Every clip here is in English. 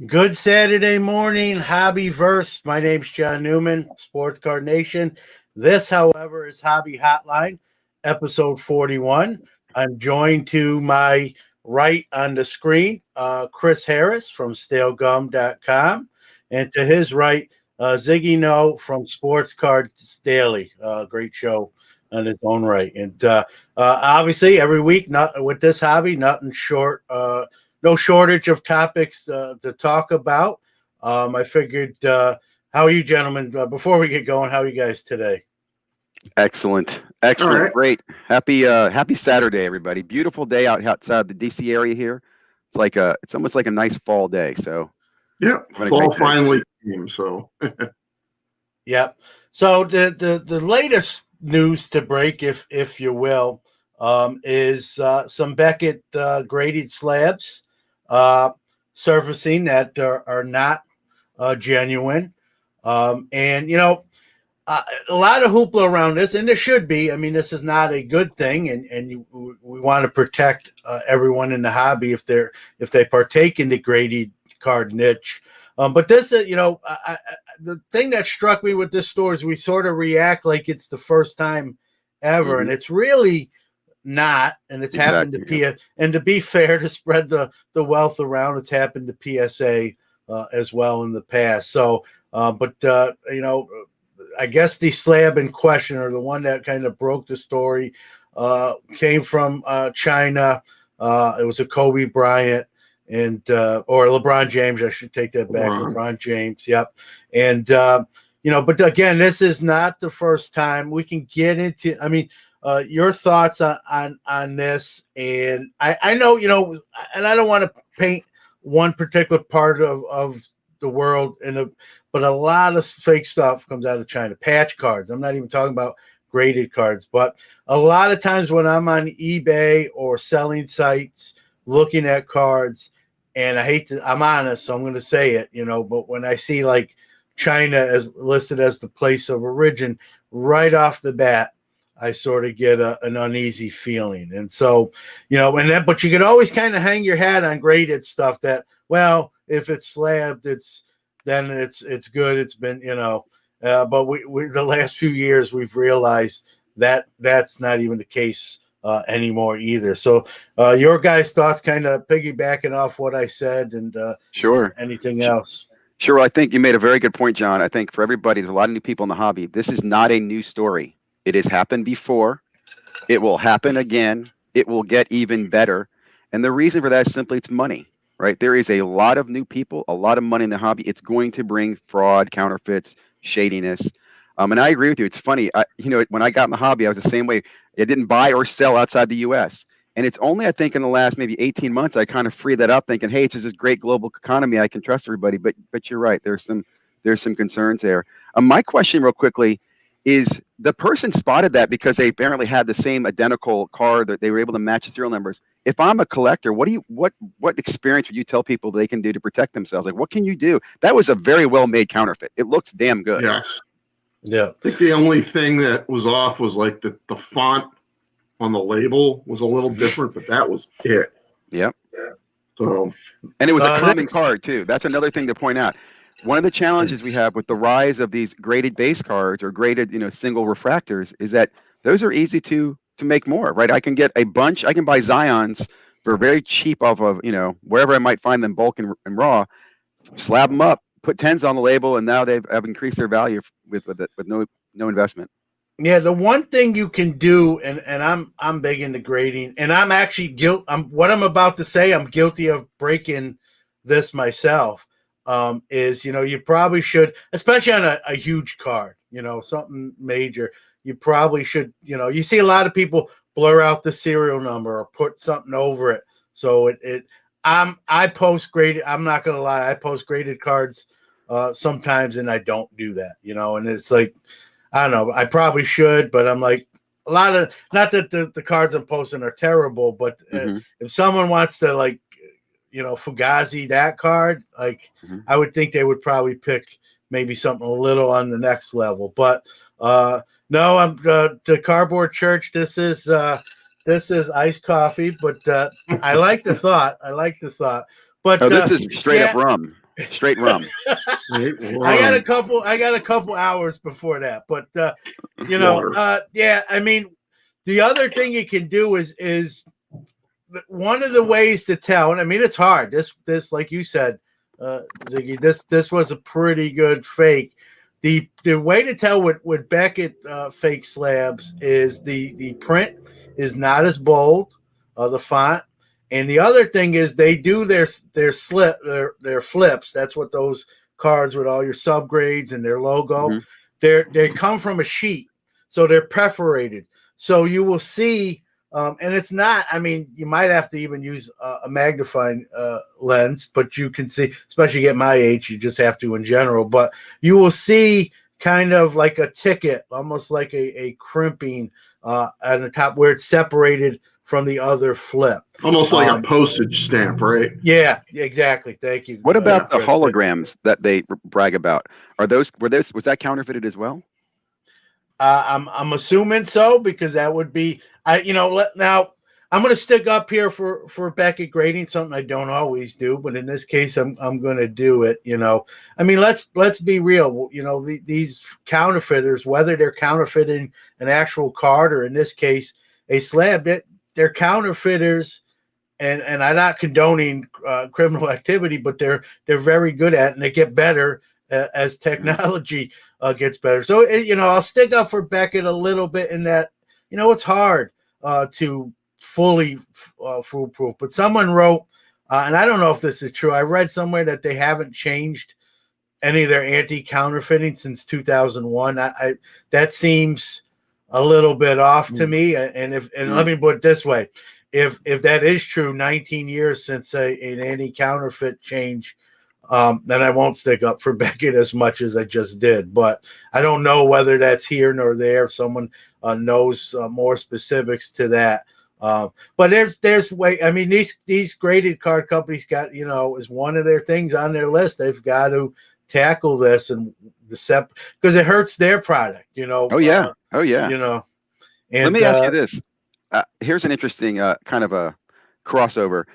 Good Saturday morning, Hobbyverse. My name's John Newman, Sports Card Nation. This, however, is Hobby Hotline, episode 41. I'm joined to my right on the screen, Chris Harris from StaleGum.com, and to his right, Ziggy No from Sports Cards Daily. Great show on its own right. And obviously, every week, not with this hobby, nothing short. No shortage of topics to talk about. I figured, how are you gentlemen? Before we get going, how are you guys today? Excellent. All Excellent. right. Great. Happy Saturday, everybody. Beautiful day outside the DC area here. It's almost like a nice fall day. So Yeah. having a Fall great day. finally came. So Yep. So the latest news to break, if you will, is some Beckett graded slabs surfacing that are not genuine. And a lot of hoopla around this, and there should be. I mean, this is not a good thing, and we want to protect everyone in the hobby if they partake in the graded card niche. But this, the thing that struck me with this store is we sort of react like it's the first time ever, and it's really not. And it's happened to Exactly. And to be fair, to spread the wealth around, it's happened to PSA as well in the past. So, I guess the slab in question, or the one that kind of broke the story, came from China. It was a Kobe Bryant or LeBron James. I should take that back. LeBron James. Yep. And but again, this is not the first time. We can get into. I mean, your thoughts on this, and I know and I don't want to paint one particular part of the world but a lot of fake stuff comes out of China. Patch cards. I'm not even talking about graded cards, but a lot of times when I'm on eBay or selling sites looking at cards, and I'm honest, so I'm going to say it, but when I see like China as listed as the place of origin, right off the bat, I sort of get an uneasy feeling. And so, but you can always kind of hang your hat on graded stuff that, well, if it's slabbed, then it's good. It's been, but we the last few years we've realized that that's not even the case anymore either. So your guys' thoughts, kind of piggybacking off what I said, and Sure. anything else? Sure. I think you made a very good point, John. I think for everybody, there's a lot of new people in the hobby. This is not a new story. It has happened before. It will happen again. It will get even better. And the reason for that is simply it's money, right? There is a lot of new people, a lot of money in the hobby. It's going to bring fraud, counterfeits, shadiness. And I agree with you. It's funny. When I got in the hobby, I was the same way. I didn't buy or sell outside the U.S. And it's only, I think, in the last maybe 18 months, I kind of freed that up, thinking, hey, it's just a great global economy. I can trust everybody. But you're right. There's some concerns there. My question, real quickly, is the person spotted that because they apparently had the same identical card that they were able to match the serial numbers. If I'm a collector, what experience would you tell people they can do to protect themselves? Like, what can you do? That was a very well made counterfeit. It looks damn good. yes. Yeah. I think the only thing that was off was like the font on the label was a little different, but that was it. Yep. So, and it was a common card too. That's another thing to point out. One of the challenges we have with the rise of these graded base cards or graded, single refractors is that those are easy to make more, right? I can get a bunch. I can buy Zions for very cheap off of, wherever I might find them bulk and raw, slab them up, put tens on the label, and now have increased their value with no investment. Yeah, the one thing you can do, and I'm big into grading, and I'm actually what I'm about to say, I'm guilty of breaking this myself. Is you probably should, especially on a huge card, something major. You probably should, you see a lot of people blur out the serial number or put something over it. So I post graded. I'm not gonna lie, I post graded cards sometimes, and I don't do that, and it's like, I don't know. I probably should, but I'm like, a lot of, not that the cards I'm posting are terrible, but if someone wants to Fugazi that card, I would think they would probably pick maybe something a little on the next level. But no, I'm the Cardboard Church. This is iced coffee, but I like the thought. But this is straight up rum. straight rum. I I got a couple hours before that, but Water. yeah. I mean, the other thing you can do is one of the ways to tell. And I mean, it's hard. This like you said, Ziggy. This was a pretty good fake. The way to tell with Beckett fake slabs is the print is not as bold, the font, and the other thing is they do their flips. That's what those cards with all your subgrades and their logo. Mm-hmm. They come from a sheet, so they're perforated. So you will see, and it's not. I mean, you might have to even use a magnifying lens, but you can see, especially at my age, you just have to in general. But you will see kind of like a ticket, almost like a crimping on the top where it's separated from the other flip. Almost like a postage stamp, right? Yeah, exactly. Thank you. What about the Chris? holograms that they brag about? Was that counterfeited as well? I'm assuming so, because that would be now I'm going to stick up here for Beckett grading, something I don't always do, but in this case I'm going to do it. I mean, let's be real. These counterfeiters, whether they're counterfeiting an actual card or in this case a slab, they're counterfeiters. And I'm not condoning criminal activity, but they're very good at it, and they get better as technology gets better. So I'll stick up for Beckett a little bit in that it's hard to fully foolproof. But someone wrote, and I don't know if this is true. I read somewhere that they haven't changed any of their anti-counterfeiting since 2001. I that seems a little bit off to me. And let me put it this way. If that is true, 19 years since an anti-counterfeit change, then I won't stick up for Beckett as much as I just did. But I don't know whether that's here nor there. If someone knows more specifics to that. But there's way. I mean, these graded card companies got is one of their things on their list. They've got to tackle this and because it hurts their product. Oh yeah. And let me ask you this. Here's an interesting kind of a crossover.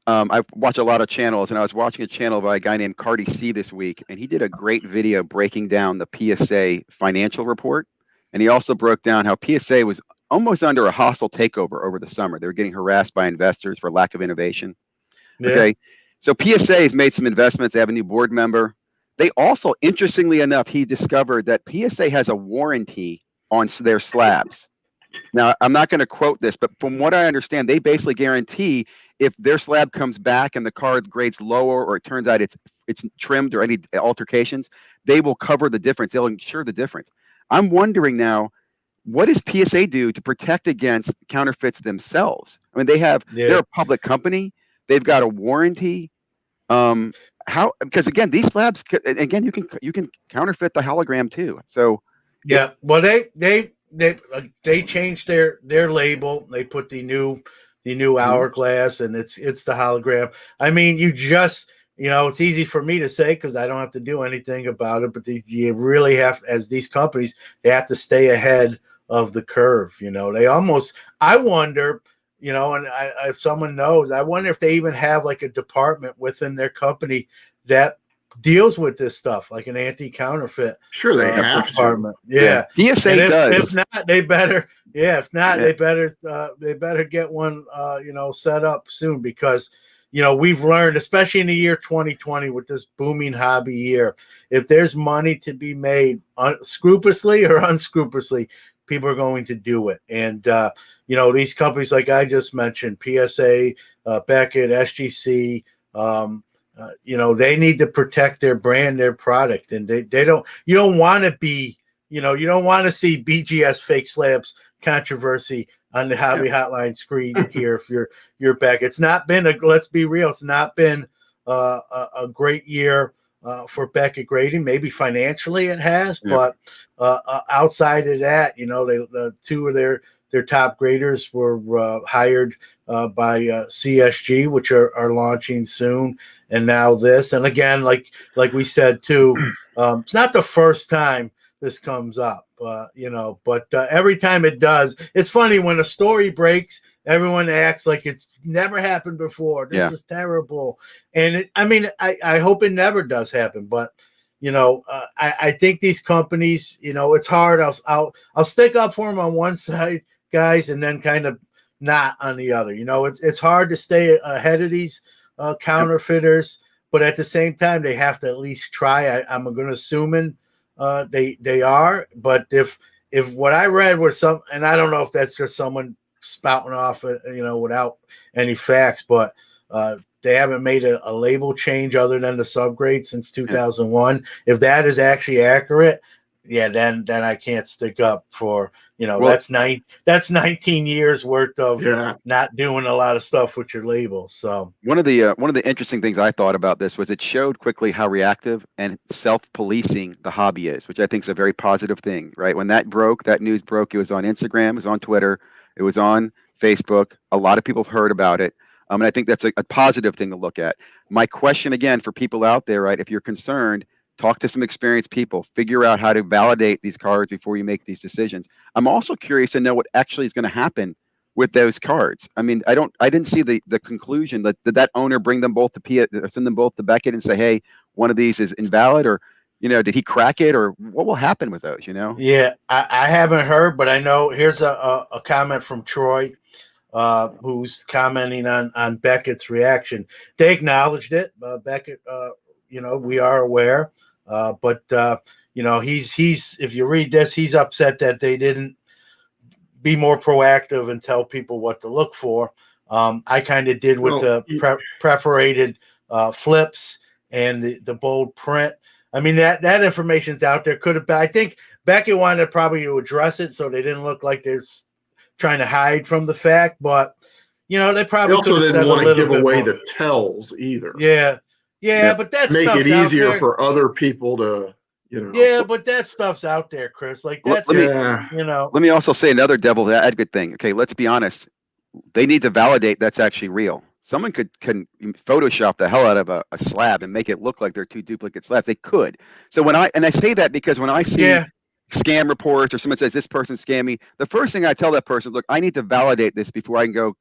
I watch a lot of channels, and I was watching a channel by a guy named Cardi C this week, and he did a great video breaking down the PSA financial report. And he also broke down how PSA was almost under a hostile takeover over the summer. They were getting harassed by investors for lack of innovation. Yeah. Okay. So PSA has made some investments. They have a new board member. They also, interestingly enough, he discovered that PSA has a warranty on their slabs. Now, I'm not going to quote this, but from what I understand, they basically guarantee if their slab comes back and the card grades lower, or it turns out it's trimmed or any altercations, they will cover the difference. They'll insure the difference. I'm wondering now, what does PSA do to protect against counterfeits themselves? I mean, they're a public company. They've got a warranty. Because again, these slabs, again, you can counterfeit the hologram too. So yeah, well, they changed their label. They put the new hourglass, and it's the hologram. I mean, it's easy for me to say because I don't have to do anything about it, but you really have, as these companies, they have to stay ahead of the curve. I wonder, and if someone knows, I wonder if they even have like a department within their company that deals with this stuff, like an anti-counterfeit. Sure, they have department. to. Yeah. PSA does. If not, they better. Yeah. If not, they better get one. Set up soon, because we've learned, especially in the year 2020, with this booming hobby year, if there's money to be made scrupulously or unscrupulously, people are going to do it. And these companies like I just mentioned, PSA, Beckett, SGC. They need to protect their brand, their product, and you don't want to be, you don't want to see BGS fake slabs controversy on the Hobby Hotline screen here. If you're back, it's not been let's be real, it's not been a great year for Beckett grading. Maybe financially it has, but outside of that, they two of their top graders were hired by CSG, which are launching soon, and now this. And again, like we said too, it's not the first time this comes up, but every time it does, it's funny when a story breaks everyone acts like it's never happened before. This Yeah. is terrible. And I hope it never does happen, but I think these companies, it's hard. I'll stick up for them on one side, guys, and then kind of not on the other. It's hard to stay ahead of these counterfeiters, but at the same time, they have to at least try. I'm going to assume they are. But if what I read was and I don't know if that's just someone spouting off, without any facts, but they haven't made a label change other than the subgrade since 2001. If that is actually accurate, then I can't stick up for, that's 19 years worth of not doing a lot of stuff with your label. So one of the interesting things I thought about this was it showed quickly how reactive and self-policing the hobby is, which I think is a very positive thing, right? When that news broke, it was on Instagram, it was on Twitter, it was on Facebook. A lot of people have heard about it. And I think that's a positive thing to look at. My question again for people out there, right? If you're concerned, talk to some experienced people, figure out how to validate these cards before you make these decisions. I'm also curious to know what actually is going to happen with those cards. I mean, I didn't see the conclusion. Did that owner bring them both to send them both to Beckett and say, hey, one of these is invalid, or did he crack it, or what will happen with those? Yeah, I haven't heard, but I know here's a comment from Troy. Who's commenting on Beckett's reaction. They acknowledged it. Beckett, we are aware, but he's if you read this, he's upset that they didn't be more proactive and tell people what to look for. I kind of did with the perforated flips and the bold print. I mean, that information's out there. Could have been. I think Beckett wanted probably to address it so they didn't look like they're trying to hide from the fact, but they probably also didn't want to give away more. the tells either. Yeah, but that make stuff's it easier out there for other people to, Yeah, but that stuff's out there, Chris. Like that's let me also say another devil's advocate thing. Okay, let's be honest. They need to validate that's actually real. Someone can Photoshop the hell out of a slab and make it look like they're two duplicate slabs. They could. So I say that because when I see scam reports or someone says this person scammed me, the first thing I tell that person is, look, I need to validate this before I can go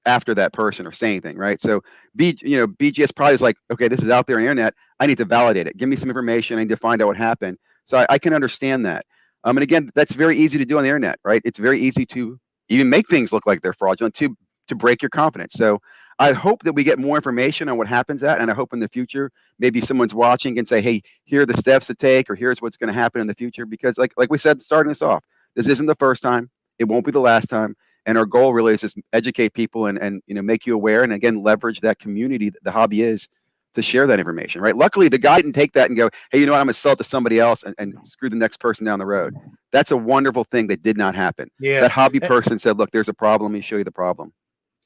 after that person or say anything, right? So BGS probably is like, okay, this is out there on the internet. I need to validate it. Give me some information. I need to find out what happened. So I can understand that. And again, that's very easy to do on the internet, right? It's very easy to even make things look like they're fraudulent to break your confidence. So I hope that we get more information on what happens and I hope in the future, maybe someone's watching and say, hey, here are the steps to take, or here's what's going to happen in the future. Because like we said, starting this off, this isn't the first time. It won't be the last time. And our goal really is just educate people and make you aware, and again, leverage that community that the hobby is to share that information, right? Luckily, the guy didn't take that and go, hey, you know what, I'm going to sell it to somebody else and screw the next person down the road. That's a wonderful thing that did not happen. Yeah. That hobby person said, look, there's a problem. Let me show you the problem.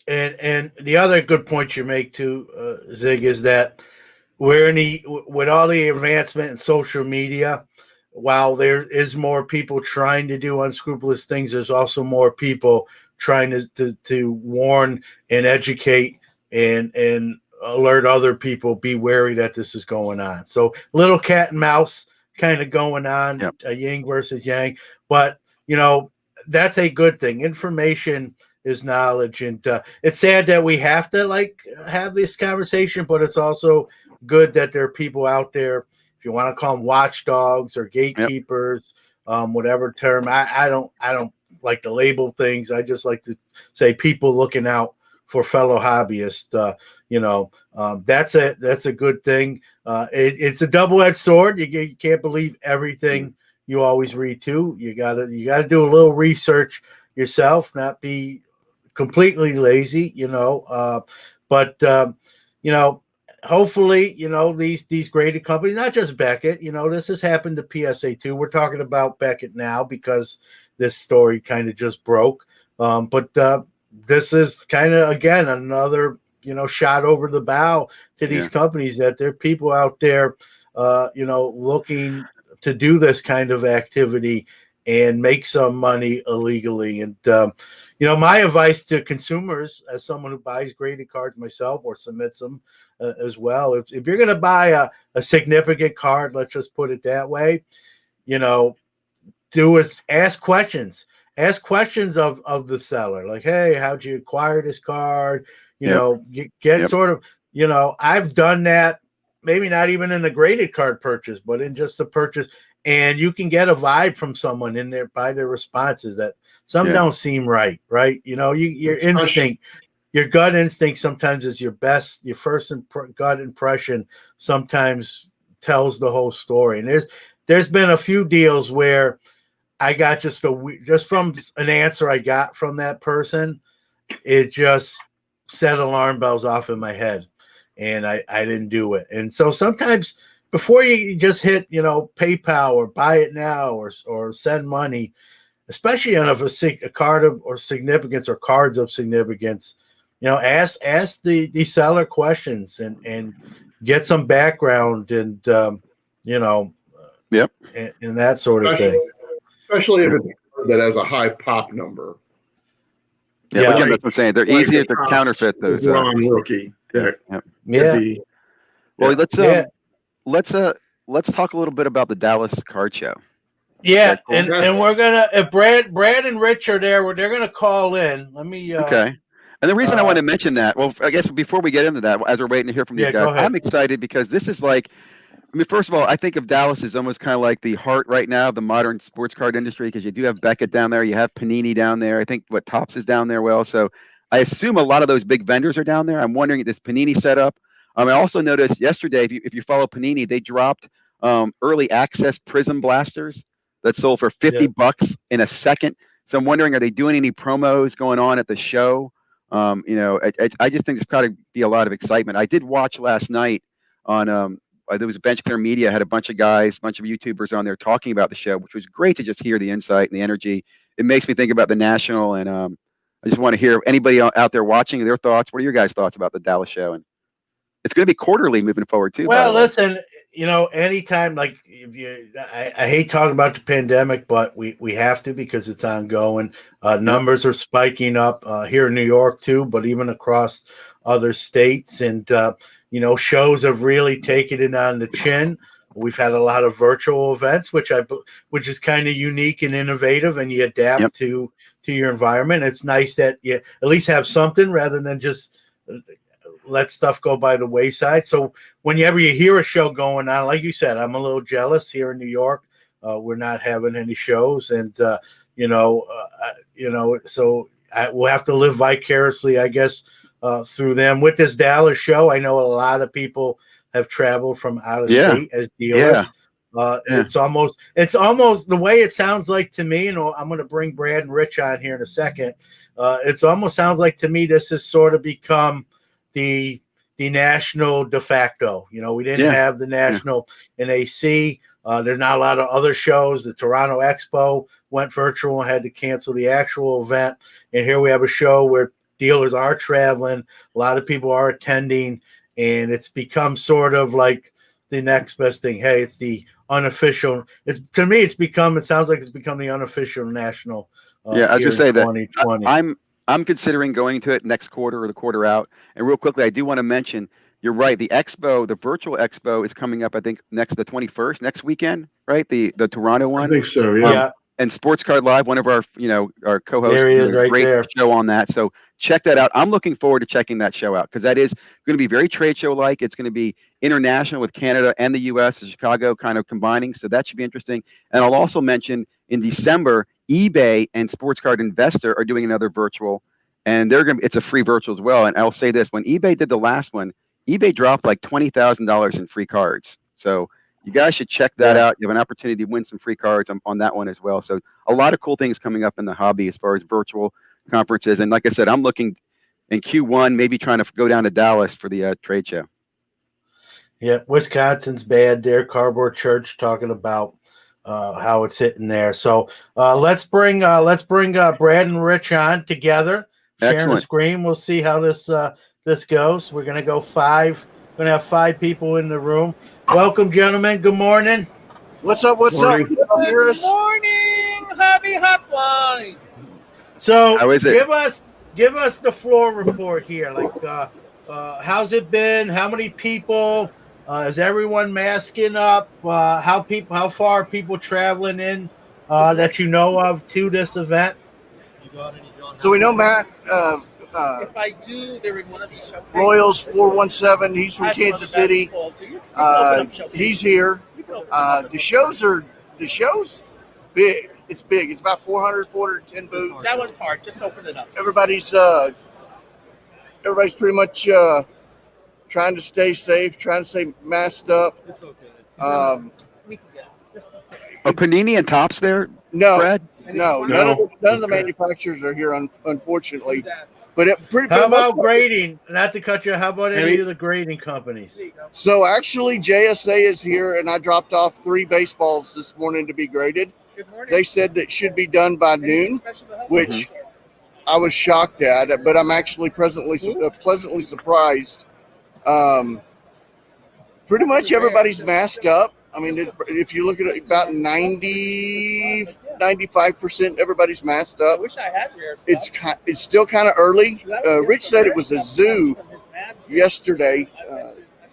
And the other good point you make too, Zig, is that with all the advancement in social media, while there is more people trying to do unscrupulous things, there's also more people trying to warn and educate and alert other people, be wary that this is going on. So little cat and mouse kind of going on, a yin versus yang. But, that's a good thing. Information is knowledge. And it's sad that we have to have this conversation, but it's also good that there are people out there, if you want to call them watchdogs or gatekeepers, whatever term. I don't like to label things. I just like to say people looking out for fellow hobbyists. That's a good thing. It's a double-edged sword. You can't believe everything you always read too. You gotta do a little research yourself, not be completely lazy, but hopefully, these graded companies, not just Beckett, this has happened to PSA too. We're talking about Beckett now because this story kind of just broke. But this is kind of, again, another, shot over the bow to these companies, that there are people out there, looking to do this kind of activity and make some money illegally. And, my advice to consumers, as someone who buys graded cards myself or submits them as well, if you're going to buy a significant card, let's just put it that way, do is ask questions. ask questions of the seller, like, hey, how'd you acquire this card? Yep. Get sort of, I've done that, maybe not even in a graded card purchase, but in just a purchase. And you can get a vibe from someone in there by their responses that some don't seem right. Your instinct, your gut instinct sometimes is your first gut impression sometimes tells the whole story. And there's been a few deals where I got just from an answer I got from that person, it just set alarm bells off in my head, and I didn't do it. And so sometimes before you just hit, PayPal or buy it now or send money, especially on a card of significance or cards of significance, ask the seller questions and get some background and Yep. and that sort of thing. Especially if it's that has a high pop number. Yeah, again, that's what I'm saying. They're easier to counterfeit those. Rookie. Yeah. Well, let's talk a little bit about the Dallas card show. Yeah, cool? and we're gonna if Brad and Rich are there, they're gonna call in. Let me. Okay. And the reason I want to mention that, well, I guess before we get into that, as we're waiting to hear from these guys, I'm excited because this is like, first of all, I think of Dallas as almost kind of like the heart right now of the modern sports card industry, because you do have Beckett down there, you have Panini down there. I think Topps is down there. Well, so I assume a lot of those big vendors are down there. I'm wondering if this Panini setup. I also noticed yesterday, if you follow Panini, they dropped early access Prism blasters that sold for $50 in a second. So I'm wondering, are they doing any promos going on at the show? I just think there's got to be a lot of excitement. I did watch last night on there was Bench Clear Media, had a bunch of YouTubers on there talking about the show, which was great to just hear the insight and the energy. It makes me think about the National, and I just want to hear anybody out there watching their thoughts. What are your guys' thoughts about the Dallas show? And it's going to be quarterly moving forward too. Well, listen, anytime, I hate talking about the pandemic, but we have to because it's ongoing. Numbers are spiking up here in New York too, but even across other states. And shows have really taken it on the chin. We've had a lot of virtual events, which is kind of unique and innovative, and you adapt to your environment. It's nice that you at least have something rather than just let stuff go by the wayside. So whenever you hear a show going on, like you said, I'm a little jealous here in New York. We're not having any shows, and so we'll have to live vicariously, I guess, through them. With this Dallas show, I know a lot of people have traveled from out of state as dealers. It's almost the way it sounds like to me, and I'm going to bring Brad and Rich on here in a second. It's almost sounds like to me this has sort of become the national de facto. We didn't have the national in AC. There's not a lot of other shows. The Toronto Expo went virtual and had to cancel the actual event. And here we have a show where dealers are traveling. A lot of people are attending, and it's become sort of like the next best thing. Hey, it's the unofficial. To me, it sounds like it's become the unofficial national. I was going to say that I'm considering going to it next quarter or the quarter out. And real quickly, I do want to mention, you're right. The expo, the virtual expo, is coming up, I think, the 21st, next weekend, right? The Toronto one. I think so, yeah. And Sports Card Live, one of our co-hosts, there he is, right great there. show on that. So check that out. I'm looking forward to checking that show out because that is going to be very trade show like. It's going to be international with Canada and the U.S. and Chicago kind of combining. So that should be interesting. And I'll also mention in December, eBay and Sports Card Investor are doing another virtual, and it's a free virtual as well. And I'll say this: when eBay did the last one, eBay dropped like $20,000 in free cards. So you guys should check that out. You have an opportunity to win some free cards on that one as well. So a lot of cool things coming up in the hobby as far as virtual conferences. And like I said, I'm looking in Q1, maybe trying to go down to Dallas for the trade show. Yeah, Wisconsin's bad there. Cardboard Church talking about how it's hitting there. So let's bring Brad and Rich on together. Sharing the screen. We'll see how this goes. We're gonna go 5. We're gonna have 5 people in the room. Welcome, gentlemen. Good morning. What's up? What's up? Good morning, Hobby Hotline. So give us the floor report here. Like, how's it been? How many people? Is everyone masking up? How far are people traveling in that you know of to this event? So we know Matt If I do, they're in one of these showcases. Royals 417. He's from I have some Kansas other City. basketball, too. You can open up showcases. He's here. You can open up The show's big. It's big. It's about 410 booths. That one's hard. Just open it up. Everybody's pretty much trying to stay safe, trying to stay masked up. We can get it. Are Panini and Topps there, No, Brad? no, none of the manufacturers are here, unfortunately. But how about grading? Not to cut you. How about any of the grading companies? So actually, JSA is here, and I dropped off 3 baseballs this morning to be graded. Good morning. They said that should be done by noon, which I was shocked at, but I'm actually pleasantly surprised. Pretty much everybody's masked up. I mean, if you look at it, about 95% everybody's masked I up. wish I had rare stuff. It's still kind of early. Rich said it was a zoo yesterday,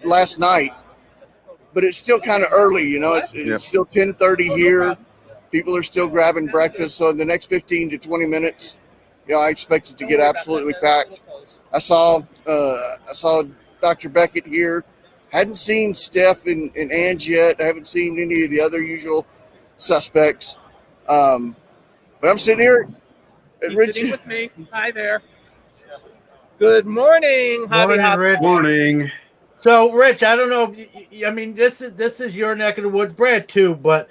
last night, but it's still kind of early. You know, it's still 10:30 here. People are still grabbing breakfast. So in the next 15 to 20 minutes, I expect it to get absolutely packed. I saw Dr. Beckett here. Hadn't seen Steph and Ange yet. I haven't seen any of the other usual suspects. But I'm sitting here. He's sitting with me. Hi there. Good morning, Hobby Hop. Rich. Morning. So, Rich, I don't know. I mean, this is your neck of the woods, Brad, too. But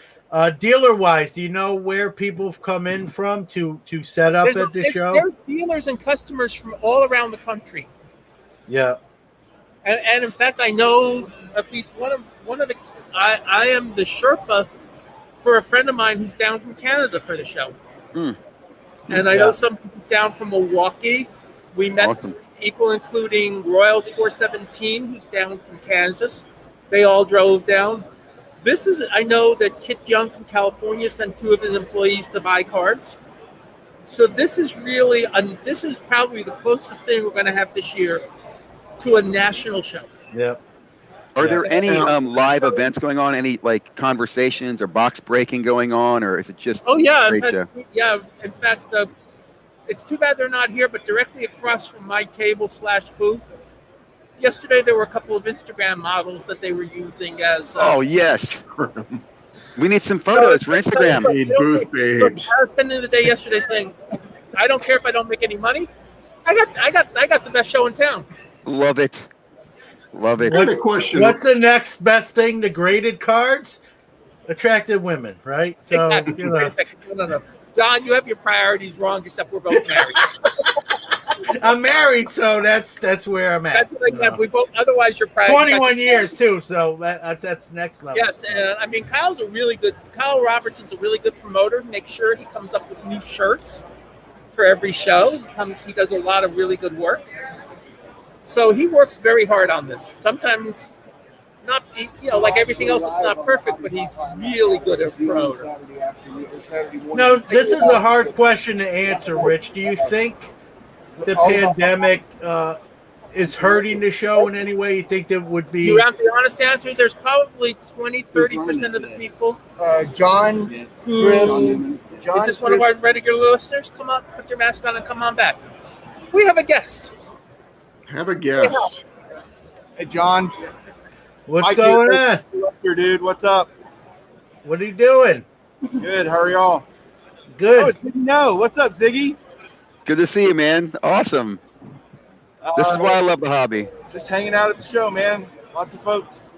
dealer-wise, do you know where people have come in from to set up at the show? There's dealers and customers from all around the country. Yeah. And in fact, I know at least one of the. I am the Sherpa for a friend of mine who's down from Canada for the show, and I know some who's down from Milwaukee. We met people, including Royals 417, who's down from Kansas. They all drove down. I know that Kit Young from California sent 2 of his employees to buy cards. So this is probably the closest thing we're going to have this year to a national show. Yep. Are there any live events going on? Any like conversations or box breaking going on, or is it just? Oh yeah, in fact, it's too bad they're not here. But directly across from my table / booth, yesterday there were a couple of Instagram models that they were using as. Oh yes. We need some photos for Instagram. Booth babes. I was spending the day yesterday saying, I don't care if I don't make any money. I got the best show in town. Love it. Love it. I had a question. What's the next best thing to graded cards? Attractive women, right? So, Exactly. Wait a second. No. John, you have your priorities wrong, except we're both married. I'm married, so that's where I'm at. We both. Otherwise, your priorities. 21 years too, so that's next level. Yes, I mean Kyle Robertson's a really good promoter. Make sure he comes up with new shirts for every show. He does a lot of really good work. So he works very hard on this. Sometimes not, like everything else, it's not perfect, but he's really good at promoter. No, this is a hard question to answer, Rich. Do you think the pandemic is hurting the show in any way? You think that would be? You have the honest answer. There's probably 20-30% of the people. John, Who is this one of our regular listeners? Come on, put your mask on and come on back. We have a guest. Have a guest. Hey, John. What's going on? Here, dude. What's up? What are you doing? Good. How are y'all? Good. Oh, it's Ziggy. No. What's up, Ziggy? Good to see you, man. Awesome. This is why I love the hobby. Just hanging out at the show, man. Lots of folks.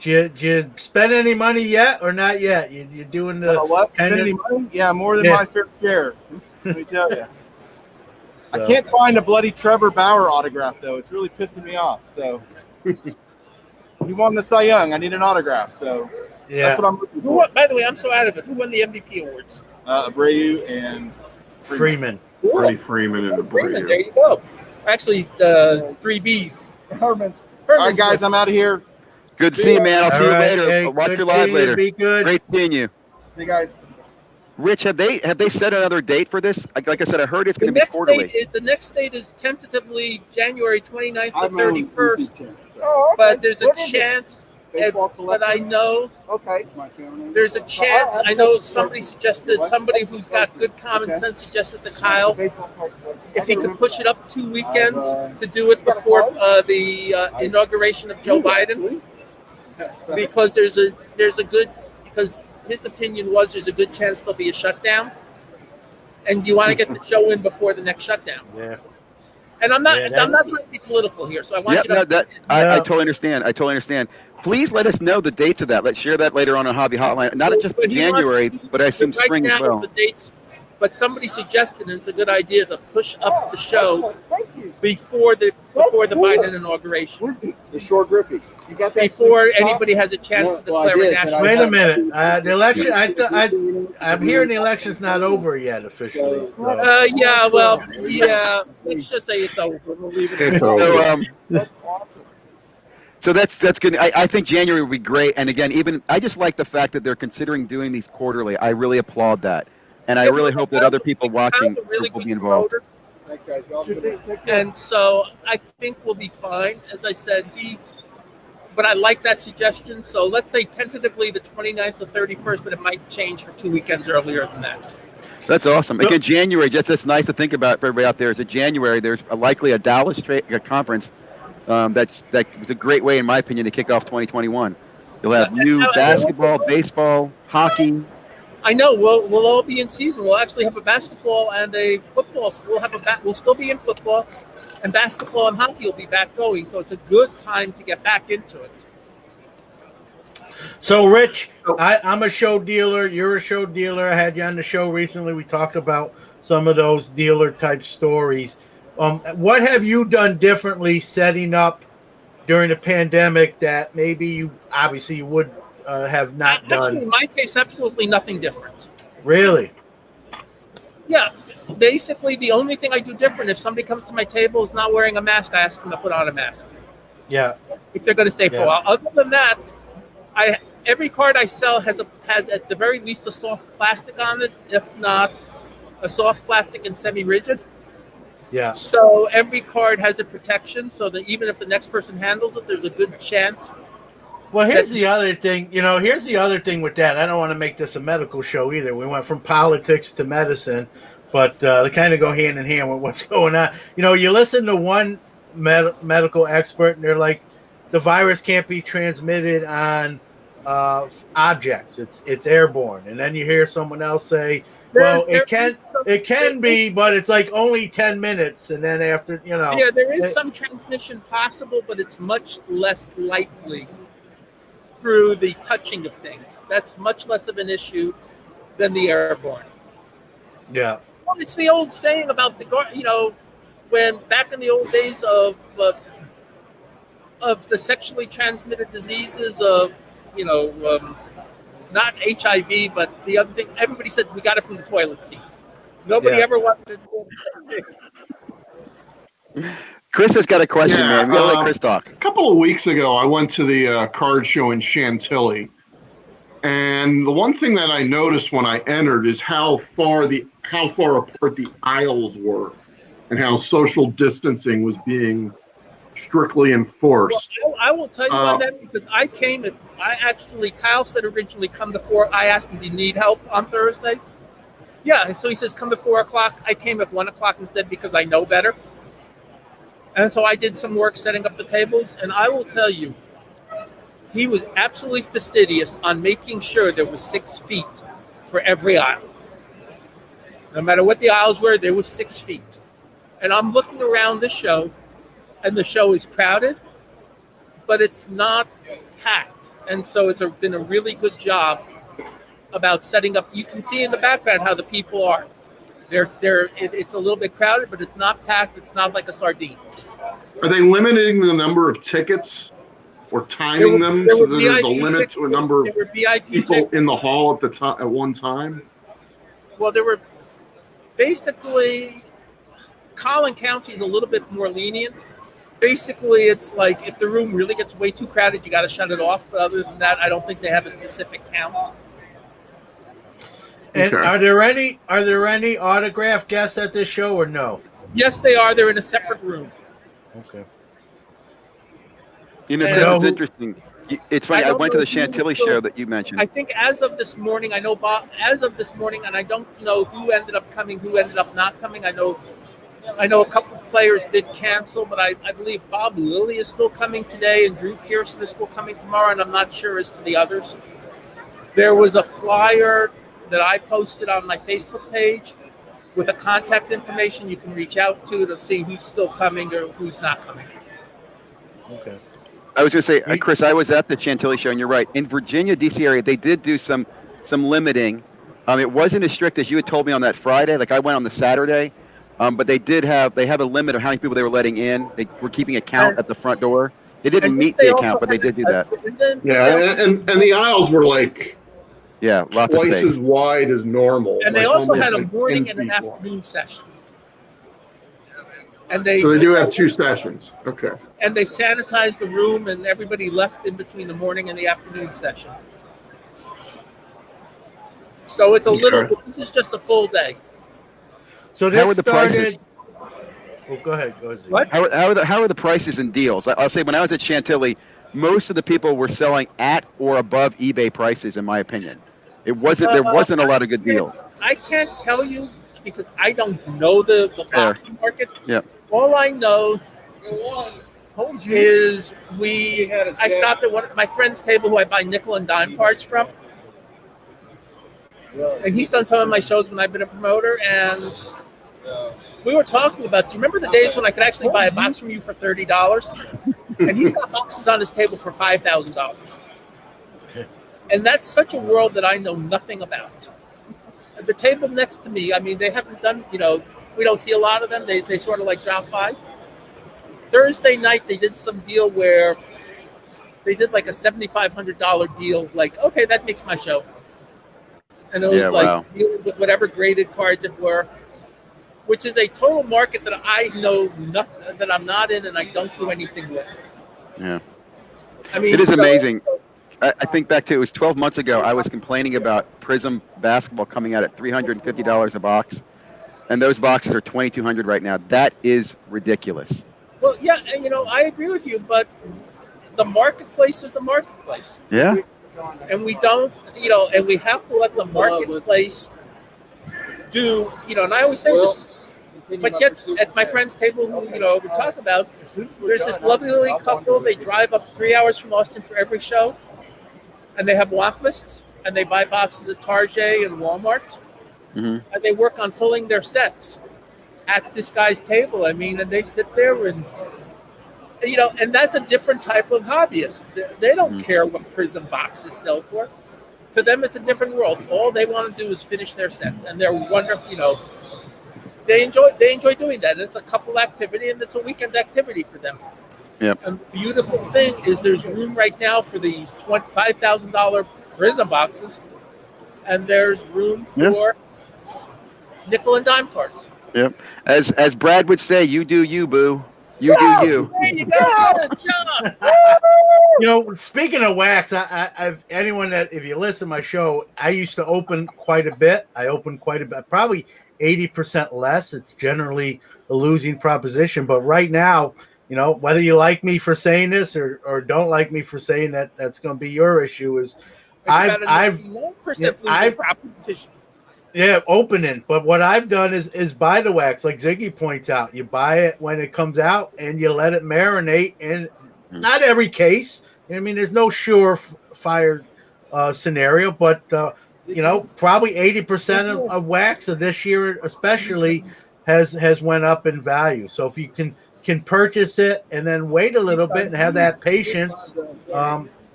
Did you spend any money yet or not yet? You're doing the what? Spend any money? Yeah, more than my fair share. Let me tell you. I can't find a bloody Trevor Bauer autograph, though. It's really pissing me off. So he won the Cy Young. I need an autograph. So that's what I'm looking for. By the way, I'm so out of it. Who won the MVP awards? Abreu and Freeman. Freddie Freeman and Freeman. Abreu. There you go. Actually, 3B. Herman's. All right, guys, I'm out of here. Good to see you, man. I'll see you later. Hey, I'll watch your live later. Be good. Great seeing you. See you guys. Rich, have they set another date for this? Like I said, I heard it's going to be quarterly. The next date is tentatively January 29th to 31st. But there's a chance but I know Okay. there's a chance. I know somebody who's got good common sense suggested to Kyle if he could push it up 2 weekends to do it before the inauguration of Joe Biden, because because his opinion was there's a good chance there'll be a shutdown, and you want to get the show in before the next shutdown. Yeah. And I'm not trying to be political here, so I want you to. I totally understand. I totally understand. Please let us know the dates of that. Let's share that later on Hobby Hotline. Not just for January, but I assume spring as well. The dates, but somebody suggested, and it's a good idea to push up the show before the Biden inauguration. The Shore Griffey. You got that? Before anybody has a chance to declare a national. Wait a minute. The election. I'm hearing the election's not over yet officially. So. Yeah. Well, yeah. Let's just say it's over. We'll leave it. It's over. So that's good. I think January would be great. And again, I just like the fact that they're considering doing these quarterly. I really applaud that. And I really hope that other people watching will be involved. And so I think we'll be fine. As I said, but I like that suggestion. So let's say tentatively the 29th to 31st, but it might change for 2 weekends earlier than that. That's awesome. Again, January, that's nice to think about for everybody out there. Is that January, there's likely a Dallas conference that was a great way, in my opinion, to kick off 2021. You'll have new basketball, baseball, hockey. I know. We'll all be in season. We'll actually have a basketball and a football. So we'll still be in football, and basketball and hockey will be back going. So it's a good time to get back into it. So, Rich, I'm a show dealer. You're a show dealer. I had you on the show recently. We talked about some of those dealer type stories. What have you done differently setting up during the pandemic that maybe you would have not done? Actually, in my case, absolutely nothing different. Really? Yeah. Basically, the only thing I do different, if somebody comes to my table is not wearing a mask, I ask them to put on a mask. Yeah. If they're going to stay for a while. Other than that, every card I sell has at the very least a soft plastic on it, if not a soft plastic and semi-rigid. Yeah. So every card has a protection, so that even if the next person handles it, there's a good chance. Well, here's the other thing. Here's the other thing with that. I don't want to make this a medical show either. We went from politics to medicine, but they kind of go hand in hand with what's going on. You listen to one medical expert, and they're like, the virus can't be transmitted on objects. It's airborne. And then you hear someone else say, well, it can be, but it's like only 10 minutes. And then after, Yeah, there is some transmission possible, but it's much less likely through the touching of things. That's much less of an issue than the airborne. Yeah. Well, it's the old saying about when back in the old days of the sexually transmitted diseases of, not HIV, but the other thing, everybody said we got it from the toilet seat. Nobody ever wanted to. Chris has got a question, man. We gotta let Chris talk. A couple of weeks ago, I went to the card show in Chantilly, and the one thing that I noticed when I entered is how far apart the aisles were, and how social distancing was being strictly enforced. Well, I will tell you on that because Kyle said originally come before. I asked him, do you need help on Thursday? Yeah, so he says come at 4:00. I came at 1:00 instead because I know better. And so I did some work setting up the tables, and I will tell you, he was absolutely fastidious on making sure there was 6 feet for every aisle. No matter what the aisles were, there was 6 feet. And I'm looking around the show, and the show is crowded, but it's not packed. And so it's been a really good job about setting up. You can see in the background how the people are. It's a little bit crowded, but it's not packed. It's not like a sardine. Are they limiting the number of tickets or timing them so that there's a limit to a number of people in the hall at one time? Well, there were basically, Collin County is a little bit more lenient. Basically, it's like if the room really gets way too crowded, you got to shut it off. But other than that, I don't think they have a specific count. And are there any autograph guests at this show or no? Yes, they are. They're in a separate room. Okay. You know, And- Chris, know it's who- interesting. It's funny. I I don't went to know the who Chantilly still- show that you mentioned. I think as of this morning, I know Bob. As of this morning, and I don't know who ended up coming, who ended up not coming. I know a couple of players did cancel, but I believe Bob Lilly is still coming today, and Drew Pearson is still coming tomorrow, and I'm not sure as to the others. There was a flyer that I posted on my Facebook page with a contact information you can reach out to see who's still coming or who's not coming. Okay. I was going to say, Chris, I was at the Chantilly show, and you're right. In Virginia, D.C. area, they did do some limiting. It wasn't as strict as you had told me on that Friday. Like I went on the Saturday, but they have a limit of how many people they were letting in. They were keeping a count at the front door. They didn't meet the account, but they did do that. And the aisles were like Yeah, lots of twice space. as wide as normal. And they like also almost had a like morning 10 and an feet wide. afternoon session. So they do have 2 sessions. Okay. And they sanitized the room, and everybody left in between the morning and the afternoon session. So it's a little. This is just a full day. So How are this the started. prices? Oh, go ahead. Go ahead. What? How are the prices and deals? I'll say when I was at Chantilly, most of the people were selling at or above eBay prices, in my opinion. There wasn't a lot of good deals. I can't tell you because I don't know the boxing market. Yeah. All I know is I stopped at one of my friend's table who I buy nickel and dime cards from. And he's done some of my shows when I've been a promoter, and we were talking about, do you remember the days when I could actually buy a box from you for $30? And he's got boxes on his table for $5,000. And that's such a world that I know nothing about. At the table next to me, I mean, they haven't done, we don't see a lot of them. They sort of like drop by. Thursday night, they did some deal where they did like a $7,500 deal. Like, okay, that makes my show. And it was dealing with whatever graded cards it were, which is a total market that I know nothing, that I'm not in, and I don't do anything with. Yeah. I mean, it is amazing. I think back to, it was 12 months ago, I was complaining about Prism basketball coming out at $350 a box, and those boxes are $2,200 right now. That is ridiculous. Well, yeah, and I agree with you, but the marketplace is the marketplace. Yeah. And we don't, and we have to let the marketplace do, and I always say this, but yet at my friend's table, who, we talk about, there's this lovely couple. They drive up 3 hours from Austin for every show, and they have walk lists, and they buy boxes at Target and Walmart, and they work on filling their sets at this guy's table. I mean, and they sit there and, and that's a different type of hobbyist. They don't care what Prism boxes sell for. To them, it's a different world. All they want to do is finish their sets, and they're wonderful. They enjoy doing that. It's a couple activity, and it's a weekend activity for them. Yep. And the beautiful thing is there's room right now for these $5,000 Prism boxes, and there's room for nickel and dime cards. Yep. As Brad would say, you do you, boo. You do you. There you go, John. Speaking of wax, I've anyone that, if you listen to my show, I used to open quite a bit. I opened quite a bit, probably 80% less. It's generally a losing proposition. But right now, whether you like me for saying this or don't like me for saying that, that's going to be your issue. Is I've proposition. Yeah, opening. But what I've done is buy the wax, like Ziggy points out. You buy it when it comes out, and you let it marinate. And not every case. I mean, there's no surefire scenario, but probably 80% of wax of this year, especially, has went up in value. So if you can purchase it and then wait a little bit and have that patience,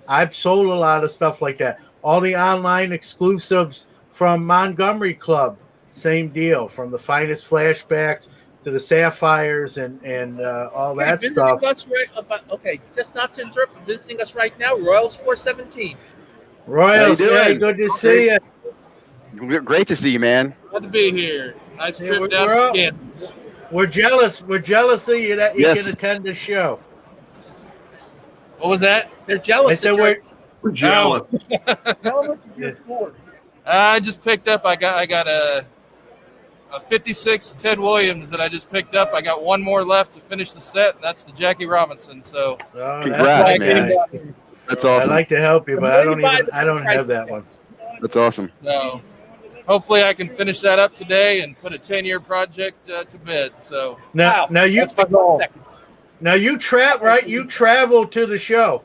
I've sold a lot of stuff like that. All the online exclusives from Montgomery Club, same deal. From the finest flashbacks to the sapphires and all that stuff. Just not to interrupt. Visiting us right now, Royals 417. Royals, good to see you. Great to see you, man. Glad to be here. Nice trip down to Kansas. We're jealous. We're jealous of you that you can attend the show. What was that? They're jealous. I said we're jealous. I just picked up. I got a a 56 Ted Williams that I just picked up. I got one more left to finish the set, and that's the Jackie Robinson. So Congrats, man. That's awesome. I'd like to help you, but I don't have that one. That's awesome. So hopefully I can finish that up today and put a 10-year project to bed. So now you right? You travel to the show.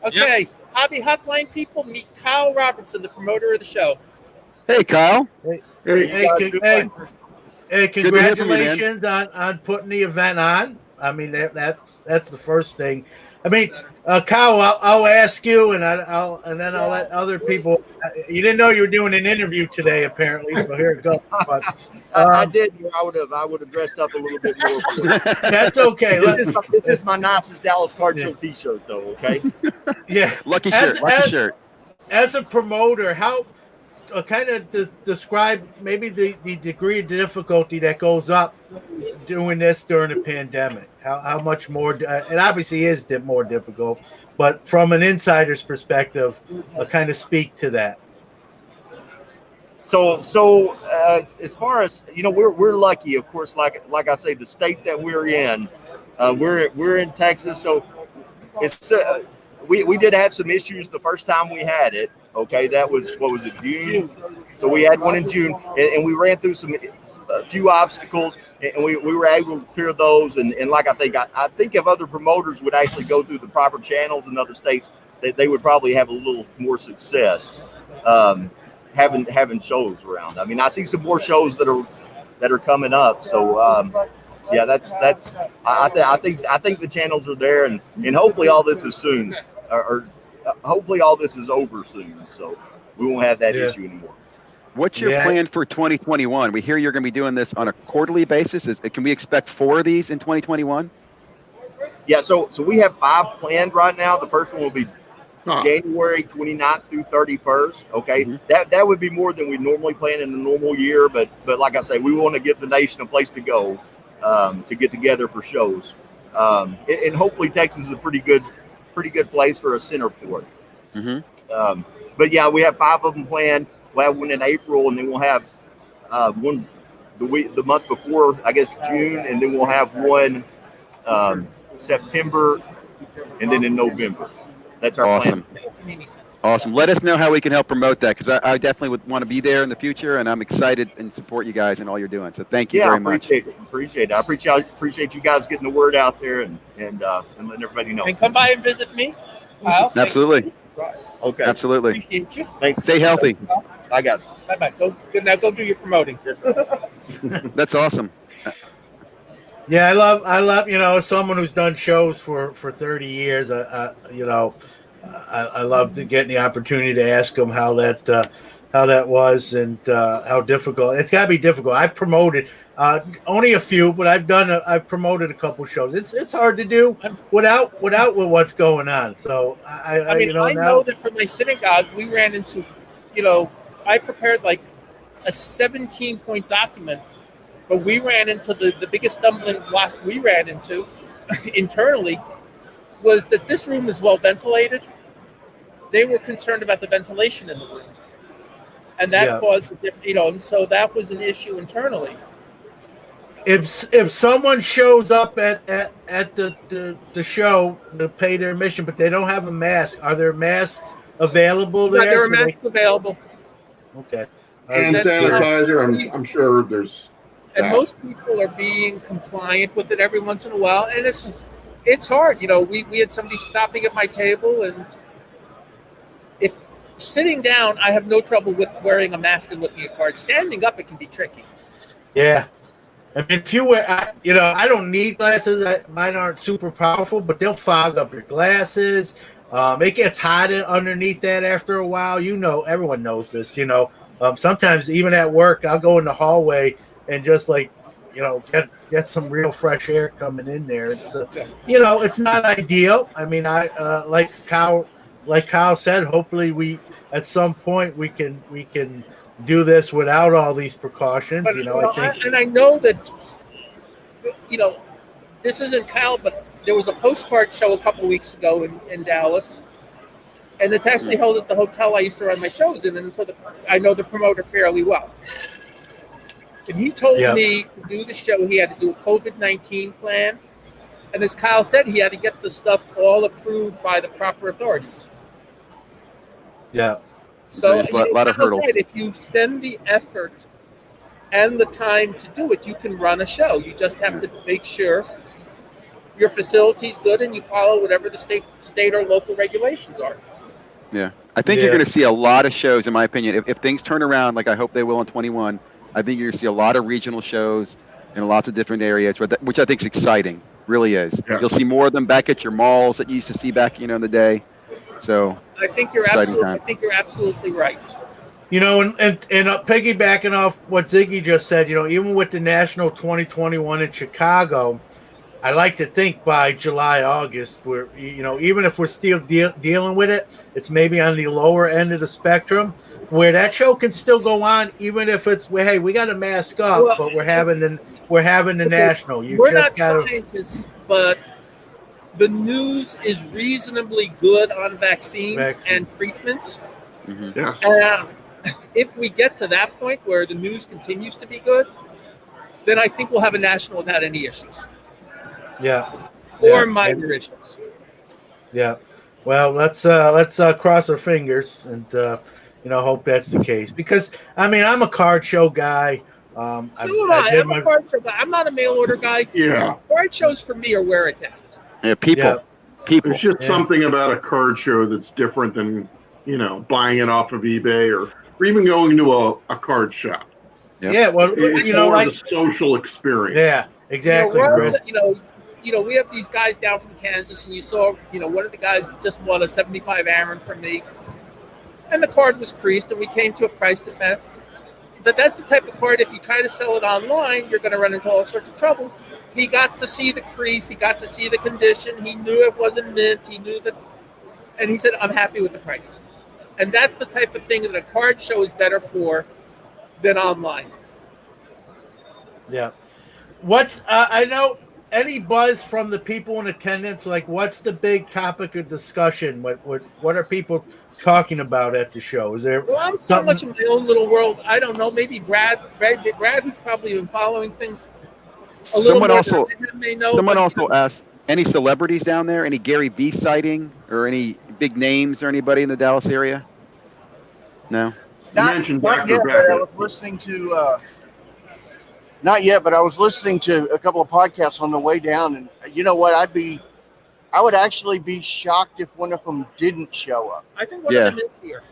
Okay, yep. Hobby Hotline people, meet Kyle Robertson, the promoter of the show. Hey, Kyle. Hey, congratulations on putting the event on. I mean, that's the first thing. I mean, Kyle, I'll ask you, and then I'll let other people. You didn't know you were doing an interview today, apparently. So here it goes. But, I did. I would have dressed up a little bit more. That's okay. This is my nicest Dallas Card Show T-shirt, though. Okay. Yeah. Lucky shirt. As a promoter, how kind of describe maybe the degree of difficulty that goes up doing this during the pandemic? How much more? It obviously is more difficult, but from an insider's perspective, kind of speak to that. So as far as we're lucky, of course. Like I say, the state that we're in, we're in Texas, so it's we did have some issues the first time we had it. Okay, that was June. So we had one in June, and we ran through a few obstacles, and we were able to clear those. And like I think if other promoters would actually go through the proper channels in other states, they would probably have a little more success. Having shows around. I mean, I see some more shows that are coming up. So yeah, that's I think the channels are there, and hopefully all this is soon, or hopefully all this is over soon. So we won't have that issue anymore. What's your plan for 2021? We hear you're going to be doing this on a quarterly basis. Can we expect 4 of these in 2021? Yeah. So we have 5 planned right now. The first one will be January 29th through 31st. Okay. Mm-hmm. That would be more than we normally plan in a normal year. But like I say, we want to give the nation a place to go to get together for shows. And hopefully Texas is a pretty good place for a center port. Mm-hmm. But yeah, we have 5 of them planned. We'll have one in April, and then we'll have one the month before, I guess, June, and then we'll have one September, and then in November. That's our plan. Awesome. Let us know how we can help promote that, because I definitely would want to be there in the future, and I'm excited and support you guys and all you're doing. So thank you very much. Appreciate it. I appreciate you guys getting the word out there and letting everybody know. And come by and visit me, Kyle. Absolutely. Okay. Absolutely. Appreciate you. Thanks. Stay healthy. Bye, guys. Bye. Go do your promoting. That's awesome. Yeah, I love, as someone who's done shows for 30 years, I love getting the opportunity to ask them how that was and how difficult. It's got to be difficult. I've promoted only a few, but I've promoted a couple shows. It's hard to do without what's going on. So I know that for my synagogue, we ran into, I prepared like a 17-point document. But we ran into the biggest stumbling block we ran into internally was that this room is well ventilated. They were concerned about the ventilation in the room. And that caused and so that was an issue internally. If someone shows up at the show to pay their admission, but they don't have a mask, are there masks available there? There are masks available. Okay. And sanitizer, I'm sure there's. And most people are being compliant with it every once in a while, and it's hard. We had somebody stopping at my table, and if sitting down, I have no trouble with wearing a mask and looking at cards. Standing up, it can be tricky. Yeah, I mean, if you wear, I don't need glasses. Mine aren't super powerful, but they'll fog up your glasses. It gets hot underneath that after a while. Everyone knows this. Sometimes even at work, I'll go in the hallway and just get some real fresh air coming in there. It's it's not ideal. I mean, I like Kyle said, hopefully we at some point we can do this without all these precautions. But, I think, and I know that this isn't Kyle, but there was a postcard show a couple weeks ago in Dallas, and it's actually held at the hotel I used to run my shows in, and so I know the promoter fairly well. And he told Yep. me to do the show, he had to do a COVID-19 plan. And as Kyle said, he had to get the stuff all approved by the proper authorities. Yeah. So, There's a lot of Kyle hurdles. said, if you spend the effort and the time to do it, you can run a show. You just have to make sure your facility's good and you follow whatever the state or local regulations are. Yeah. I think you're going to see a lot of shows, in my opinion. If things turn around, like I hope they will in 21, I think you're going to see a lot of regional shows in lots of different areas, which I think is exciting. Really is. Yeah. You'll see more of them back at your malls that you used to see back, in the day. So I think you're exciting time. absolutely right. And piggybacking off what Ziggy just said, even with the National 2021 in Chicago, I like to think by July, August, we're, even if we're still dealing with it, it's maybe on the lower end of the spectrum where that show can still go on, even if it's, hey, we got to mask up, but we're having the national. We're not scientists, but the news is reasonably good on vaccines and treatments. Mm-hmm. Yes. If we get to that point where the news continues to be good, then I think we'll have a national without any issues. Yeah. Or minor issues. Yeah. Well, let's cross our fingers and hope that's the case, because I'm a card show guy. I'm a card show guy. I'm not a mail order guy. Yeah. Card shows for me are where it's at. Yeah, people. There's just something about a card show that's different than, buying it off of eBay or even going to a card shop. Yep. Yeah. Well, it's more like of a social experience. Yeah, exactly. We have these guys down from Kansas, and you saw, one of the guys just bought a 75 Aaron from me, and the card was creased, and we came to a price that met. But that's the type of card, if you try to sell it online, you're going to run into all sorts of trouble. He got to see the crease, he got to see the condition, he knew it wasn't mint, he knew that, and he said, I'm happy with the price. And that's the type of thing that a card show is better for than online. Yeah. What's I know any buzz from the people in attendance? Like, what's the big topic of discussion? What are people talking about at the show? Is there? Well, I'm so much in my own little world. I don't know. Maybe Brad, who's probably been following things a little Someone more also, than I may know. someone also asked, any celebrities down there? Any Gary Vee sighting or any big names or anybody in the Dallas area? No. Not yet, but I was listening to. Not yet, but I was listening to a couple of podcasts on the way down, and you know what? I would actually be shocked if one of them didn't show up. I think one of them is here,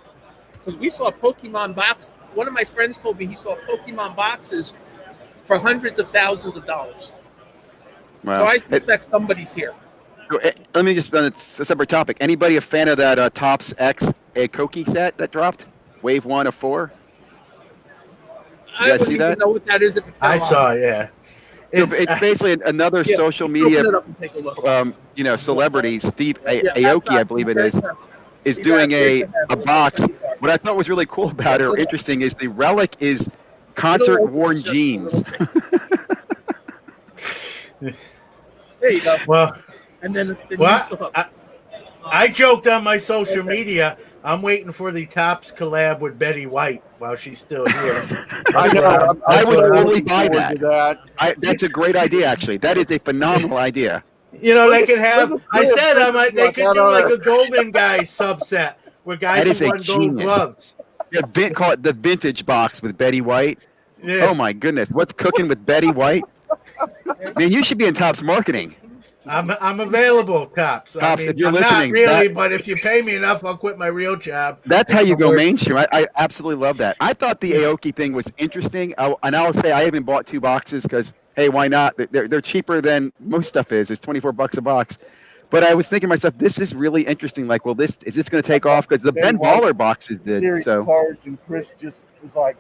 because we saw a Pokemon box. One of my friends told me he saw Pokemon boxes for hundreds of thousands of dollars. Wow. So I suspect somebody's here. Let me just, it's a separate topic. Anybody a fan of that Topps X Koki set that dropped? Wave 1 of 4? I wouldn't even know what that is if it fell I saw, yeah. It's basically another social media, open it up and take a look. celebrity, Steve Aoki, I believe it is doing a box. What I thought was really cool about it, or interesting, is the relic is concert-worn jeans. There you go. Well, and then I joked on my social media, I'm waiting for the Topps collab with Betty White while she's still here. I know. I would totally buy forward that. to That's a great idea, actually. That is a phenomenal idea. They could have. I said they could do like our- a Golden Guys subset where That guys is who a won gold genius. gloves. Yeah, call it the vintage box with Betty White. Yeah. Oh my goodness, what's cooking with Betty White? Man, you should be in Topps marketing. I'm available, Topps. Topps, if you're I'm listening, not really, but if you pay me enough, I'll quit my real job. That's how you go mainstream. I absolutely love that. I thought the Aoki thing was interesting, and I'll say I even bought 2 boxes because, hey, why not? They're cheaper than most stuff is. It's $24 a box. But I was thinking to myself, this is really interesting. Like, well, is this going to take off? Because the Ben Baller boxes did. Series So cards, and Chris just was like,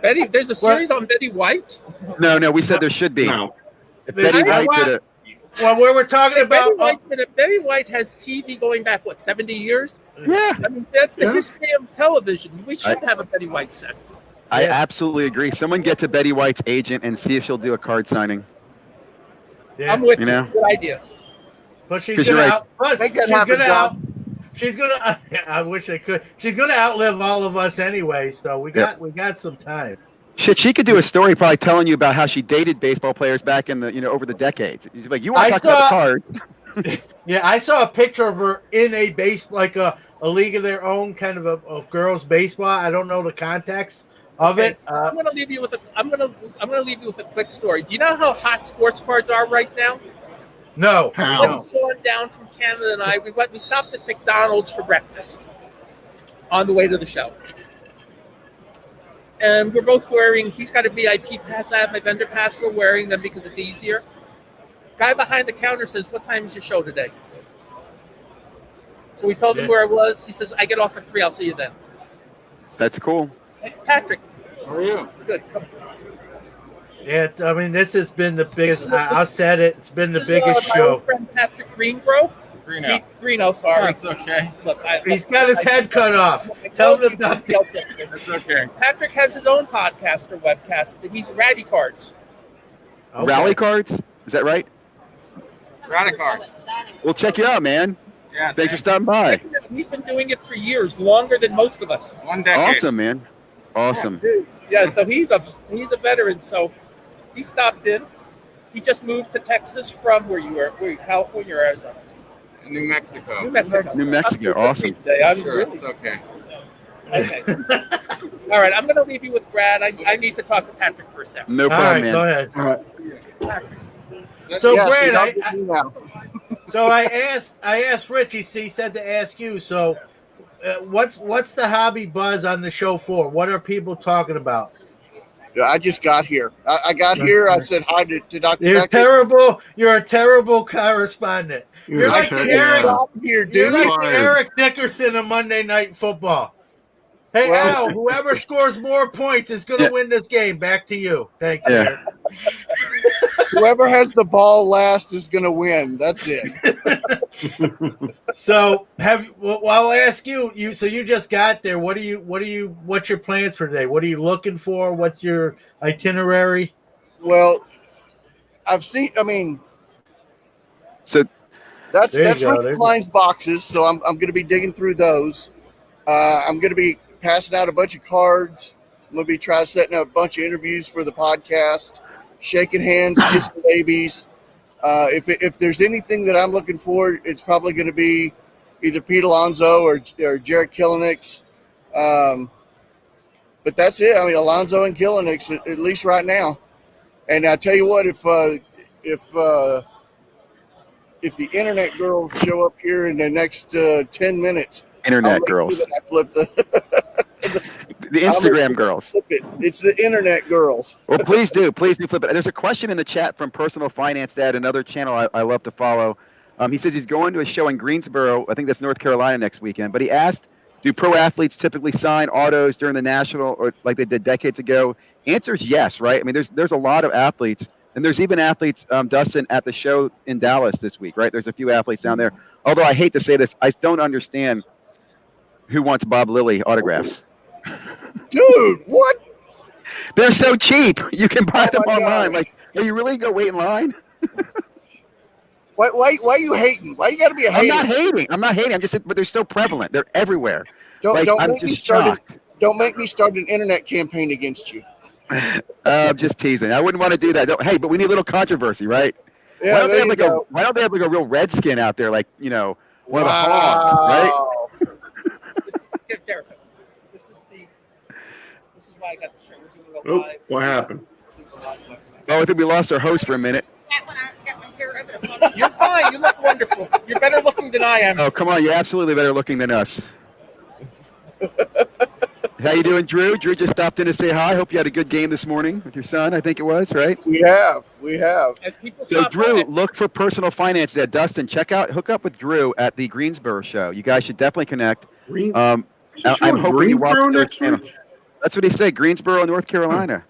Betty, there's a series on Betty White. no, we said there should be. No. If Betty White did it. Well, where we're talking about Betty White has TV going back 70 years. Yeah, I mean, that's the history of television. We should have a Betty White set. I absolutely agree. Someone get to Betty White's agent and see if she'll do a card signing. Yeah. I'm with You you. know? Good idea. But she's 'Cause gonna you're right. out. Plus, Make that she's happen, gonna out. John. She's gonna. I wish I could. She's gonna outlive all of us anyway. So we got some time. Shit, she could do a story probably telling you about how she dated baseball players back in the, over the decades. She's like, you want to talk about the card? Yeah, I saw a picture of her in a base, like a league of their own, kind of girls baseball. I don't know the context of it. I'm gonna leave you with a quick story. Do you know how hot sports cards are right now? No. Sean down from Canada and I, we stopped at McDonald's for breakfast on the way to the show. And we're both wearing, he's got a VIP pass, I have my vendor pass, we're wearing them because it's easier. Guy behind the counter says, what time is your show today? So we told him where it was. He says, I get off at 3, I'll see you then. That's cool. Hey, Patrick. How are you? Good. Come. Yeah, this has been the biggest, I said it, it's been the biggest my show. old friend Patrick Greeno, sorry. That's okay. Look, He's got his head cut off. Tell him not to. That's okay. Patrick has his own podcast or webcast. He's Ratty Cards. Okay. Rally cards? Is that right? Rally cards. We'll check you out, man. Yeah. Thanks for stopping by. He's been doing it for years, longer than most of us. 1 decade. Awesome, man. Awesome. Yeah, so he's a veteran. So he stopped in. He just moved to Texas from where you were, California or Arizona? New Mexico. New Mexico. Awesome. I'm Sure, really it's okay. okay. All right, I'm going to leave you with Brad. I need to talk to Patrick for a second. No All problem, right, man. go ahead. All right. So, Yes, Brad, so I asked Rich. He said to ask you. So, what's the hobby buzz on the show for? What are people talking about? I just got here. I got here. I said hi to Dr. You're Beckett. terrible. You're a terrible correspondent. You're like the Eric. Here, You're dude. like the Eric Dickerson of Monday Night Football. Hey, Well- Al, whoever scores more points is going to win this game. Back to you. Thank you. Yeah. Whoever has the ball last is going to win. That's it. So, I'll ask you. So you just got there. What's your plans for today? What are you looking for? What's your itinerary? Well, I've seen. I mean, So that's There you go. Rich Klein's boxes. So I'm going to be digging through those. I'm going to be passing out a bunch of cards. I'm going to be setting up a bunch of interviews for the podcast, shaking hands, kissing babies. If there's anything that I'm looking for, it's probably going to be either Pete Alonso or Jared Killenix. But that's it. I mean, Alonso and Killenix, at least right now. And I tell you what, if the internet girls show up here in the next 10 minutes, internet I'll make girls. sure that I flip The Instagram girls. flip it. It's the internet girls. Well, please do flip it. There's a question in the chat from Personal Finance Dad, another channel I love to follow. He says he's going to a show in Greensboro. I think that's North Carolina next weekend. But he asked, do pro athletes typically sign autos during the national or like they did decades ago? Answer is yes, right? I mean, there's a lot of athletes, and there's even athletes, Dustin, at the show in Dallas this week, right? There's a few athletes down there. Although I hate to say this, I don't understand who wants Bob Lilly autographs. Dude, what? They're so cheap. You can buy them my online. God. Like, are you really going to go wait in line? Why are you hating? Why you got to be a I'm hater? not hating. I'm just saying, but they're so prevalent. They're everywhere. Don't I'm make me just start. shocked. Don't make me start an internet campaign against you. I'm just teasing. I wouldn't want to do that. Hey, but we need a little controversy, right? Yeah, why there you don't go. why don't they have like a real Redskin out there, like one of the Hogs, Wow. Derek, this is why I got the shirt. We're doing a Oh, live. what happened? right? Oh, I think we lost our host for a minute. You're fine. You look wonderful. You're better looking than I am. Oh, come on. You're absolutely better looking than us. How you doing, Drew? Drew just stopped in to say hi. Hope you had a good game this morning with your son, I think it was, right? We have. As people So, stop Drew, by, look for Personal Finance Dad. Dustin, hook up with Drew at the Greensboro show. You guys should definitely connect. I'm hoping you watch Greensboro their next channel. week? That's what he said, Greensboro, North Carolina.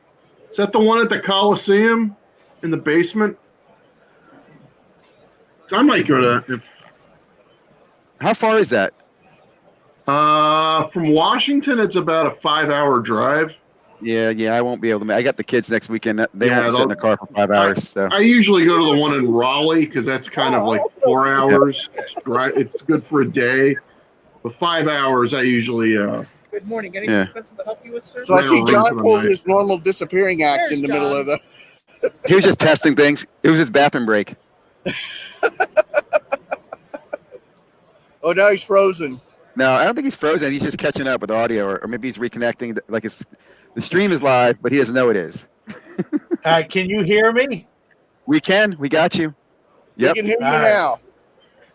Is that the one at the Coliseum in the basement? So I might go to How far is that? from Washington. It's about a 5-hour drive. Yeah, I won't be able to. I got the kids next weekend. They Yeah, won't sit in the car for 5 hours. So I usually go to the one in Raleigh because that's kind of like 4 hours. It's good for a day, but 5 hours I usually Good morning. Anything special to help you with, sir? So I see Ring John for the pulling night. his normal disappearing act There's in the middle John. of the. He was just testing things. It was his bathroom break. Oh, now he's frozen. No, I don't think he's frozen. He's just catching up with audio, or maybe he's reconnecting. Like the stream is live, but he doesn't know it is. Can you hear me? We can. We got you. Yep. We can hear you All right. now.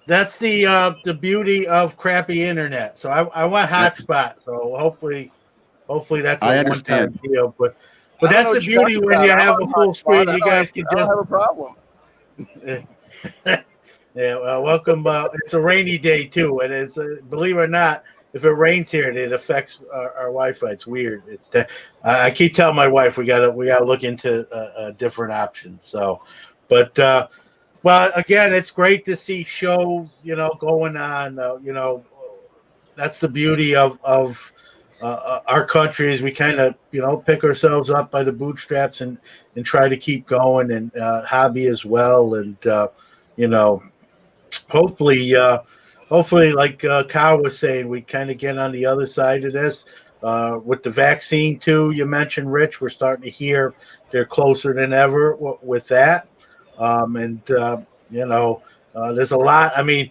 That's the beauty of crappy internet. So I want hotspot. So hopefully that's I a understand. one-time deal. But I don't that's know the what you're beauty talking when about. you I'm have on a full hotspot. screen. I You don't guys have- can I don't just have a problem. yeah. Well, welcome. It's a rainy day too, and it's believe it or not, if it rains here, it affects our Wi-Fi. It's weird. I keep telling my wife we gotta look into different options. So, but well, again, it's great to see shows going on. That's the beauty of our country is we kind of pick ourselves up by the bootstraps and try to keep going, and hobby as well, and you know hopefully like Kyle was saying, we kind of get on the other side of this with the vaccine too. You mentioned, Rich, we're starting to hear they're closer than ever with that, and there's a lot. I mean,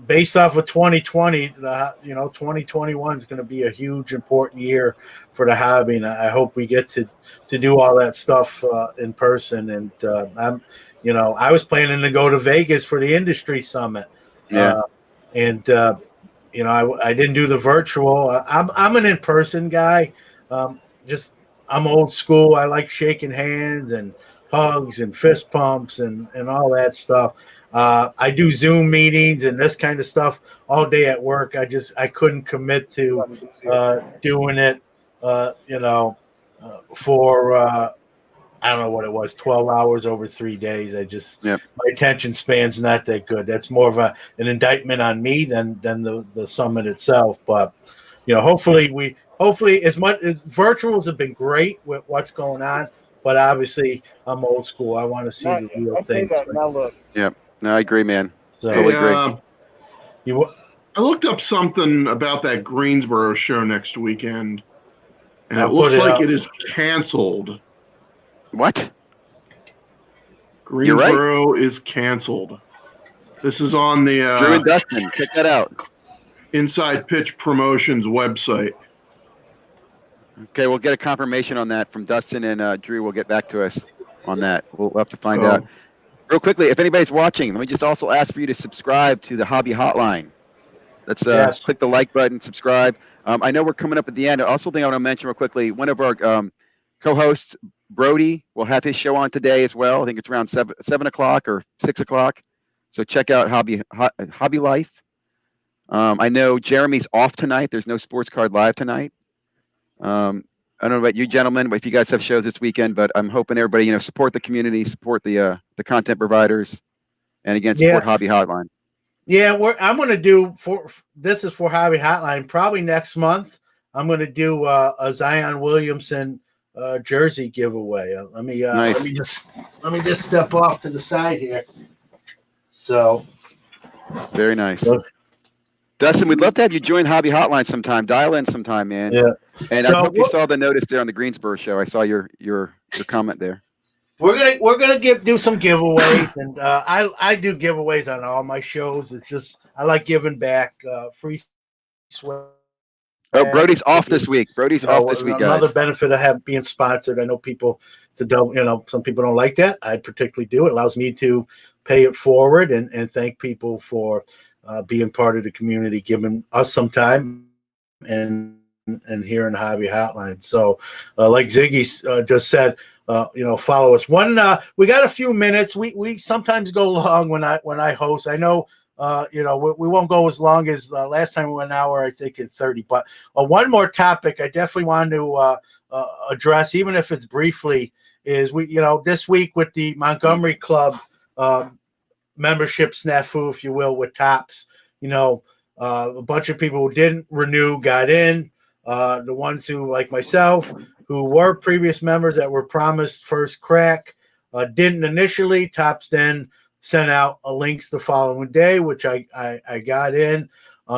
based off of 2020, 2021 is going to be a huge important year for the hobby, and I hope we get to do all that stuff in person. And I was planning to go to Vegas for the industry summit. Yeah. I didn't do the virtual. I'm an in-person guy. I'm old school. I like shaking hands and hugs and fist pumps and all that stuff. I do Zoom meetings and this kind of stuff all day at work. I couldn't commit to doing it, for I don't know what it was, 12 hours over 3 days. My attention span's not that good. That's more of an indictment on me than the summit itself. But, hopefully as much as virtuals have been great with what's going on, but obviously I'm old school. I want to see the real I say things. that now. Look, Yep. No, I agree, man. So, Totally agree. I looked up something about that Greensboro show next weekend, and I'll it looks put it like up. it is canceled. What? Greensboro is canceled. This is on Drew the and Dustin, check that out. Inside Pitch Promotions website. Okay, we'll get a confirmation on that from Dustin, and Drew will get back to us on that. We'll have to find out. Real quickly, if anybody's watching, let me just also ask for you to subscribe to the Hobby Hotline. Let's click the like button, subscribe. I know we're coming up at the end. I also think I want to mention real quickly, one of our co-hosts, Brody, will have his show on today as well. I think it's around 7 o'clock or 6 o'clock. So check out Hobby Life. I know Jeremy's off tonight. There's no Sports Card Live tonight. I don't know about you gentlemen, but if you guys have shows this weekend, but I'm hoping everybody, support the community, support the content providers, and again, support Hobby Hotline. Yeah, I'm going to do this is for Hobby Hotline. Probably next month, I'm going to do a Zion Williamson jersey giveaway. Let me just step off to the side here. So very nice. Dustin, we'd love to have you join Hobby Hotline sometime. Dial in sometime, man. Yeah. And I hope you saw the notice there on the Greensboro show. I saw your comment there. We're gonna do some giveaways, and I do giveaways on all my shows. It's just I like giving back free sweat. Oh, Brody's off this week. Brody's off this week, guys. Another benefit of being sponsored. I know people, some people don't like that. I particularly do. It allows me to pay it forward and thank people for being part of the community, giving us some time and here in Hobby Hotline. So, like Ziggy just said, follow us. We got a few minutes. We sometimes go long when I host. I know. We won't go as long as last time we went an hour, I think, in 30. But one more topic I definitely want to address, even if it's briefly, is this week with the Montgomery Club membership snafu, if you will, with Topps. A bunch of people who didn't renew got in. The ones who, like myself, who were previous members that were promised first crack, didn't initially. Topps then sent out links the following day, which I got in.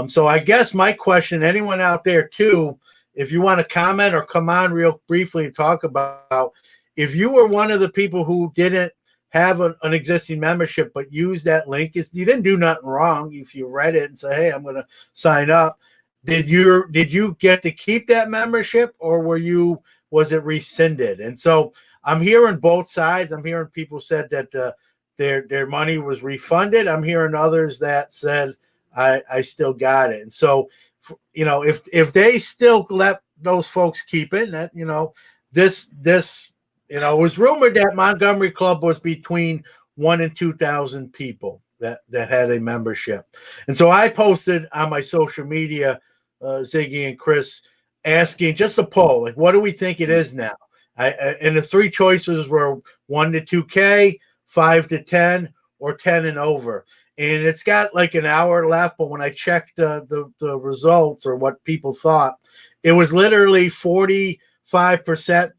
So I guess my question, anyone out there too, if you want to comment or come on real briefly and talk about if you were one of the people who didn't have an existing membership but use that link, you didn't do nothing wrong if you read it and say, hey, I'm going to sign up. Did you get to keep that membership, or was it rescinded? And so I'm hearing both sides. I'm hearing people said that their money was refunded. I'm hearing others that said I still got it. And so, if they still let those folks keep it, that this it was rumored that Montgomery Club was between 1,000 and 2,000 people that had a membership. And so I posted on my social media, Ziggy and Chris, asking just a poll, like, what do we think it is now? And the three choices were 1 to 2K, 5 to 10, or 10 and over. And it's got like an hour left, but when I checked the results or what people thought, it was literally 45%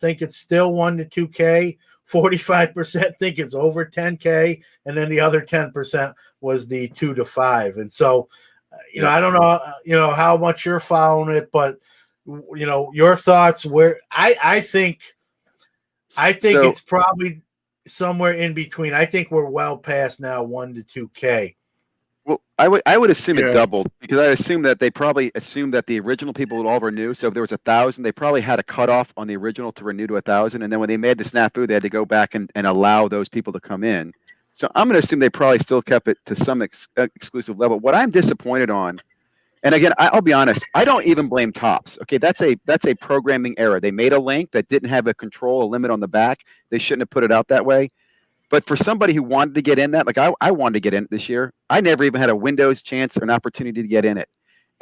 think it's still 1 to 2K, 45% think it's over 10K, and then the other 10% was the 2 to 5. And so, I don't know, how much you're following it, but your thoughts. Where I think it's probably somewhere in between. I think we're well past now 1 to 2K. Well, I would assume it doubled, because I assume that they probably assumed that the original people would all renew. So if there was 1,000, they probably had a cutoff on the original to renew to 1,000, and then when they made the snafu, they had to go back and allow those people to come in. So I'm going to assume they probably still kept it to some exclusive level. What I'm disappointed on, and again, I'll be honest, I don't even blame Topps. Okay, that's a programming error. They made a link that didn't have a limit on the back. They shouldn't have put it out that way. But for somebody who wanted to get in that, like I wanted to get in it this year, I never even had a Windows chance or an opportunity to get in it.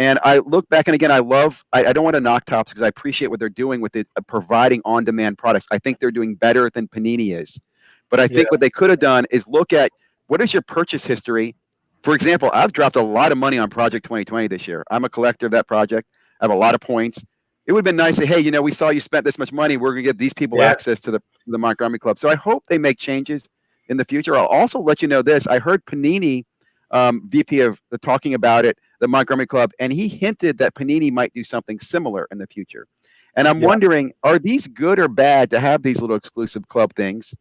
And I look back, and again, I don't want to knock Topps, because I appreciate what they're doing with it, providing on-demand products. I think they're doing better than Panini is. But I think what they could have done is look at, what is your purchase history? For example, I've dropped a lot of money on Project 2020 this year. I'm a collector of that project. I have a lot of points. It would have been nice to say, hey, we saw you spent this much money. We're going to give these people access to the Montgomery Club. So I hope they make changes in the future. I'll also let you know this. I heard Panini, VP of talking about it, the Montgomery Club, and he hinted that Panini might do something similar in the future. And I'm wondering, are these good or bad to have these little exclusive club things?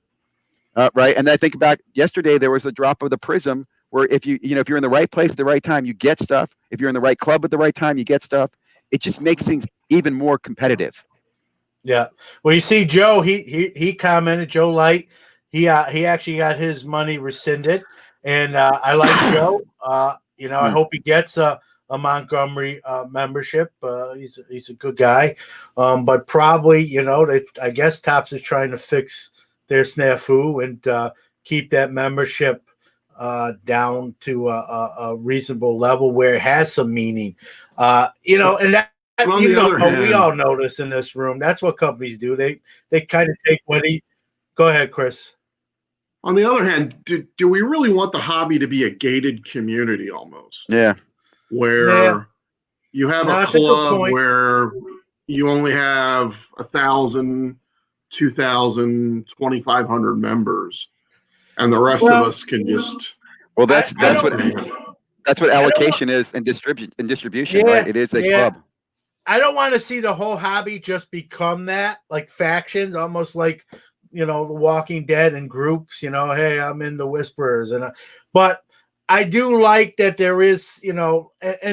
Right. And I think back yesterday, there was a drop of the Prism where if you're in the right place at the right time, you get stuff. If you're in the right club at the right time, you get stuff. It just makes things even more competitive. Yeah. Well, you see, Joe, he commented, Joe Light, he actually got his money rescinded, and I like Joe. I hope he gets a Montgomery membership. He's a good guy, but probably I guess Topps is trying to fix their snafu and keep that membership down to a reasonable level where it has some meaning. And that. We all know this in this room. That's what companies do. They kind of take money. Go ahead, Chris. On the other hand, do we really want the hobby to be a gated community almost? Yeah. Where you have a club where you only have 1,000, 2,000, 2,500 members, and the rest of us can just. Well, that's what allocation is in distribution, right? It is a club. I don't want to see the whole hobby just become that, like factions, almost like The Walking Dead and groups. Hey, I'm in the Whisperers, but I do like that there is, and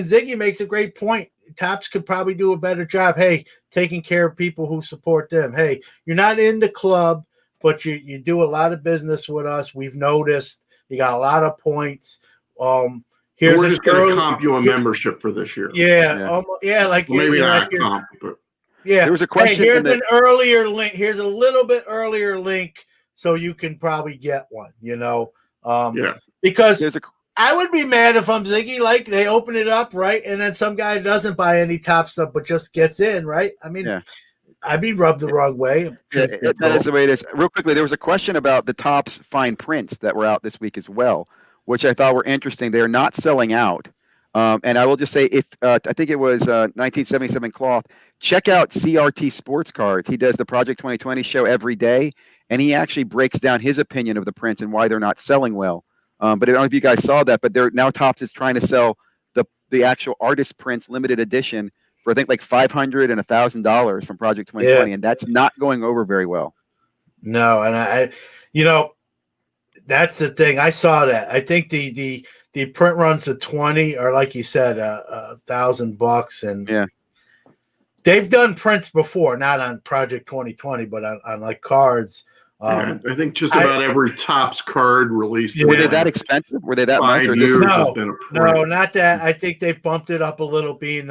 Ziggy makes a great point. Topps could probably do a better job. Hey, taking care of people who support them. Hey, you're not in the club, but you do a lot of business with us. We've noticed you got a lot of points. We're just going to comp you a membership for this year. Maybe not comp, but there was a question. Hey, here's an earlier link. Here's a little bit earlier link, so you can probably get one. Because I would be mad if I'm Ziggy. Like they open it up, right, and then some guy doesn't buy any Top stuff, but just gets in, right? I mean, I'd be rubbed the wrong way. That is the way it is. Real quickly, there was a question about the Topps fine prints that were out this week as well, which I thought were interesting. They're not selling out. And I will just say, if I think it was 1977 cloth, check out CRT Sports Cards. He does the Project 2020 show every day, and he actually breaks down his opinion of the prints and why they're not selling well. But I don't know if you guys saw that, but now Topps is trying to sell the actual artist prints limited edition for I think like $500 and $1,000 from Project 2020, and that's not going over very well. No, and I that's the thing. I saw that. I think the print runs of 20 or like you said, $1,000, and they've done prints before, not on Project 2020, but on like cards. I think just about every Topps card released. Were they that expensive? Were they that much? No, not that. I think they bumped it up a little, being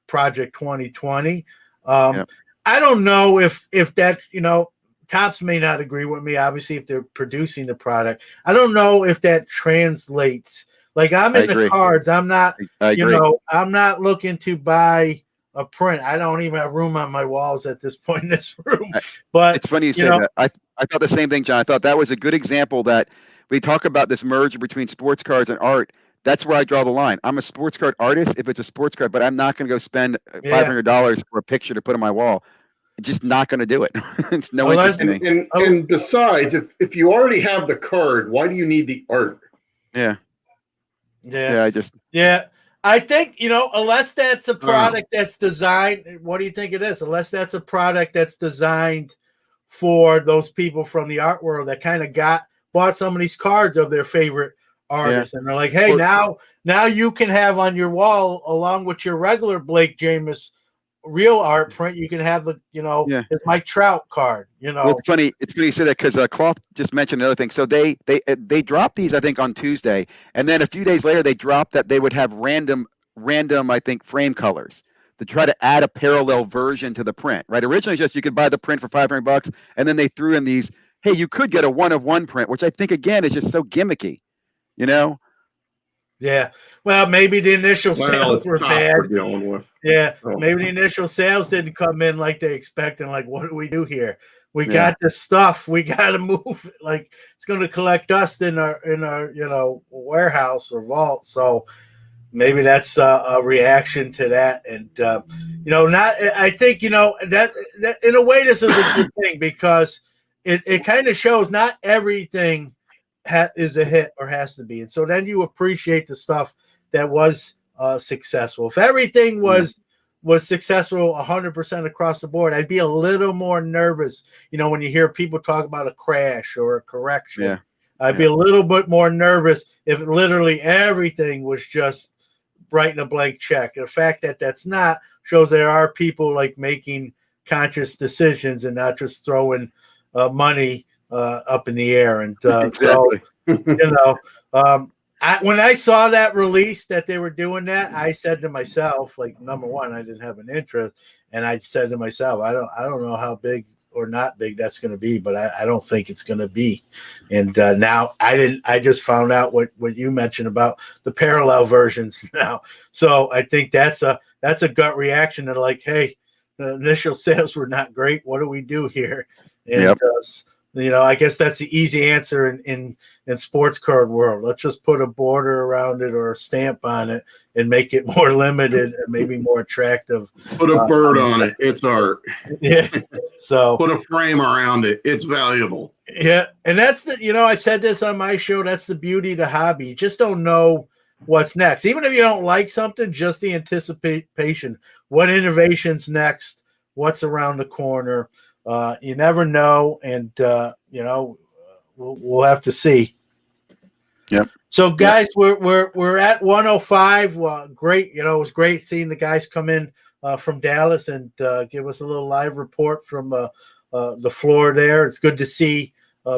Project 2020. I don't know if that, Topps may not agree with me, obviously, if they're producing the product. I don't know if that translates. Like, I'm in the cards. I'm not, I'm not looking to buy a print. I don't even have room on my walls at this point in this room. But it's funny you say that. I thought the same thing, John. I thought that was a good example that we talk about this merger between sports cards and art. That's where I draw the line. I'm a sports card artist if it's a sports card, but I'm not going to go spend $500 for a picture to put on my wall. Just not going to do it. It's no interest in me. And besides, if you already have the card, why do you need the art? Yeah. I think, unless that's a product that's designed, what do you think it is? Unless that's a product that's designed for those people from the art world that kind of bought some of these cards of their favorite artists, and they're like, hey, now you can have on your wall, along with your regular Blake James real art print, you can have the, his Mike Trout card, Well, it's funny you say that, because Cloth just mentioned another thing. So they dropped these, I think, on Tuesday, and then a few days later they dropped that they would have random, I think, frame colors to try to add a parallel version to the print. Right? Originally, just you could buy the print for $500, and then they threw in these, hey, you could get a 1-of-1 print, which I think again is just so gimmicky, Yeah. Well, maybe the initial sales were bad. Yeah. Oh. Maybe the initial sales didn't come in like they expected. Like, what do we do here? We got this stuff. We got to move. Like, it's going to collect dust in our warehouse or vault. So maybe that's a reaction to that. And I think that in a way this is a good thing, because it kind of shows not everything is a hit or has to be. And so then you appreciate the stuff that was successful. If everything was successful 100% across the board, I'd be a little more nervous, when you hear people talk about a crash or a correction. I'd be a little bit more nervous if literally everything was just writing a blank check. The fact that that's not shows there are people like making conscious decisions and not just throwing money up in the air. And exactly. When I saw that release that they were doing that, I said to myself, like, number one, I didn't have an interest, and I said to myself, I don't know how big or not big that's going to be, but I don't think it's going to be. And now I just found out what you mentioned about the parallel versions now. So I think that's a gut reaction to, like, hey, the initial sales were not great. What do we do here? And I guess that's the easy answer in sports card world. Let's just put a border around it or a stamp on it and make it more limited and maybe more attractive. Put a bird on it. It's art. Yeah. So put a frame around it. It's valuable. Yeah. And that's I've said this on my show. That's the beauty of the hobby. You just don't know what's next. Even if you don't like something, just the anticipation. What innovation's next? What's around the corner? You never know, and we'll have to see. Yep. So, guys, we're at 105. Well, great. It was great seeing the guys come in from Dallas and give us a little live report from the floor there. It's good to see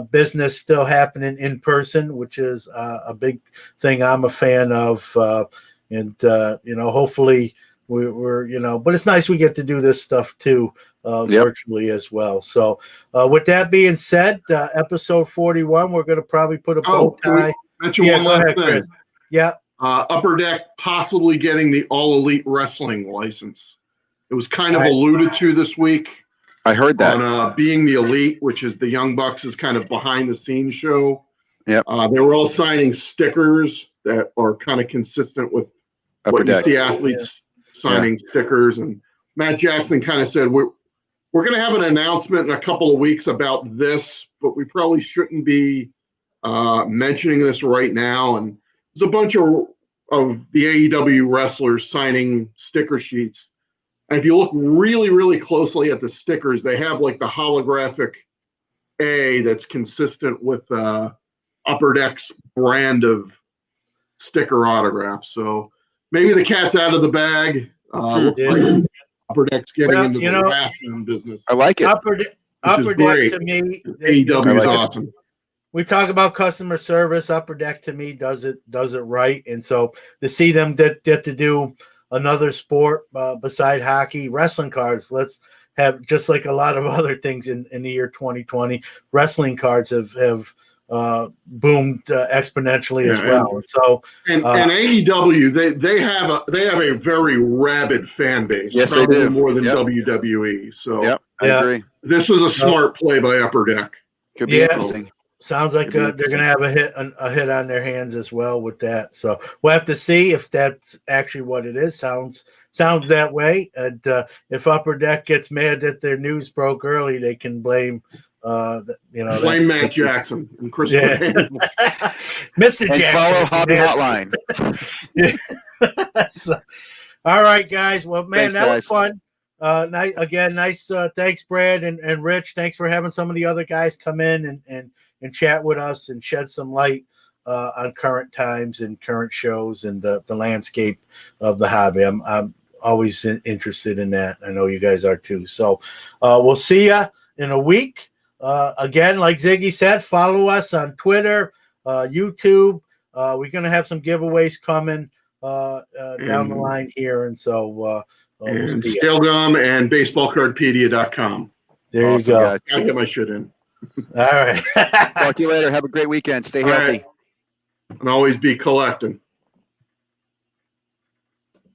business still happening in person, which is a big thing I'm a fan of. And hopefully we're but it's nice we get to do this stuff too. Virtually as well. So with that being said, episode 41, we're going to probably put a bow tie. Mention one last thing. Chris. Yeah. Upper Deck possibly getting the All Elite Wrestling license. It was kind of alluded to this week. I heard that. On Being the Elite, which is the Young Bucks' kind of behind the scenes show. Yep. They were all signing stickers that are kind of consistent with Upper what Deck. you see athletes signing stickers. And Matt Jackson kind of said, we're going to have an announcement in a couple of weeks about this, but we probably shouldn't be mentioning this right now. And there's a bunch of of the AEW wrestlers signing sticker sheets. And if you look really, really closely at the stickers, they have like the holographic A that's consistent with Upper Deck's brand of sticker autographs. So maybe the cat's out of the bag. Looks like Upper Deck's getting into the wrestling business. I like it. Upper Deck great. to me, AEW is awesome. We talk about customer service. Upper Deck to me does it right, and so to see them get to do another sport beside hockey, wrestling cards. Let's have, just like a lot of other things in the year 2020, wrestling cards have boomed exponentially as well. And AEW, they have a very rabid fan base. Yes, probably they do. More than WWE. So I agree. This was a smart play by Upper Deck. Could be interesting. Sounds like they're going to have a hit on their hands as well with that. So we'll have to see if that's actually what it is. Sounds that way. And if Upper Deck gets mad that their news broke early, they can blame blame Matt Jackson and Chris. Mr. And Jackson. Follow Hotline. So, all right, guys. Well, man, Thanks, was fun. Nice. Thanks, Brad and Rich. Thanks for having some of the other guys come in and chat with us and shed some light on current times and current shows and the landscape of the hobby. I'm always interested in that. I know you guys are too. So we'll see you in a week. Again, like Ziggy said, follow us on Twitter, YouTube. We're going to have some giveaways coming down the line here. And so and Scalegum and baseballcardpedia.com. There you go. Guys. I'll get my shit in. All right. Talk to you later. Have a great weekend. Stay healthy. And always be collecting.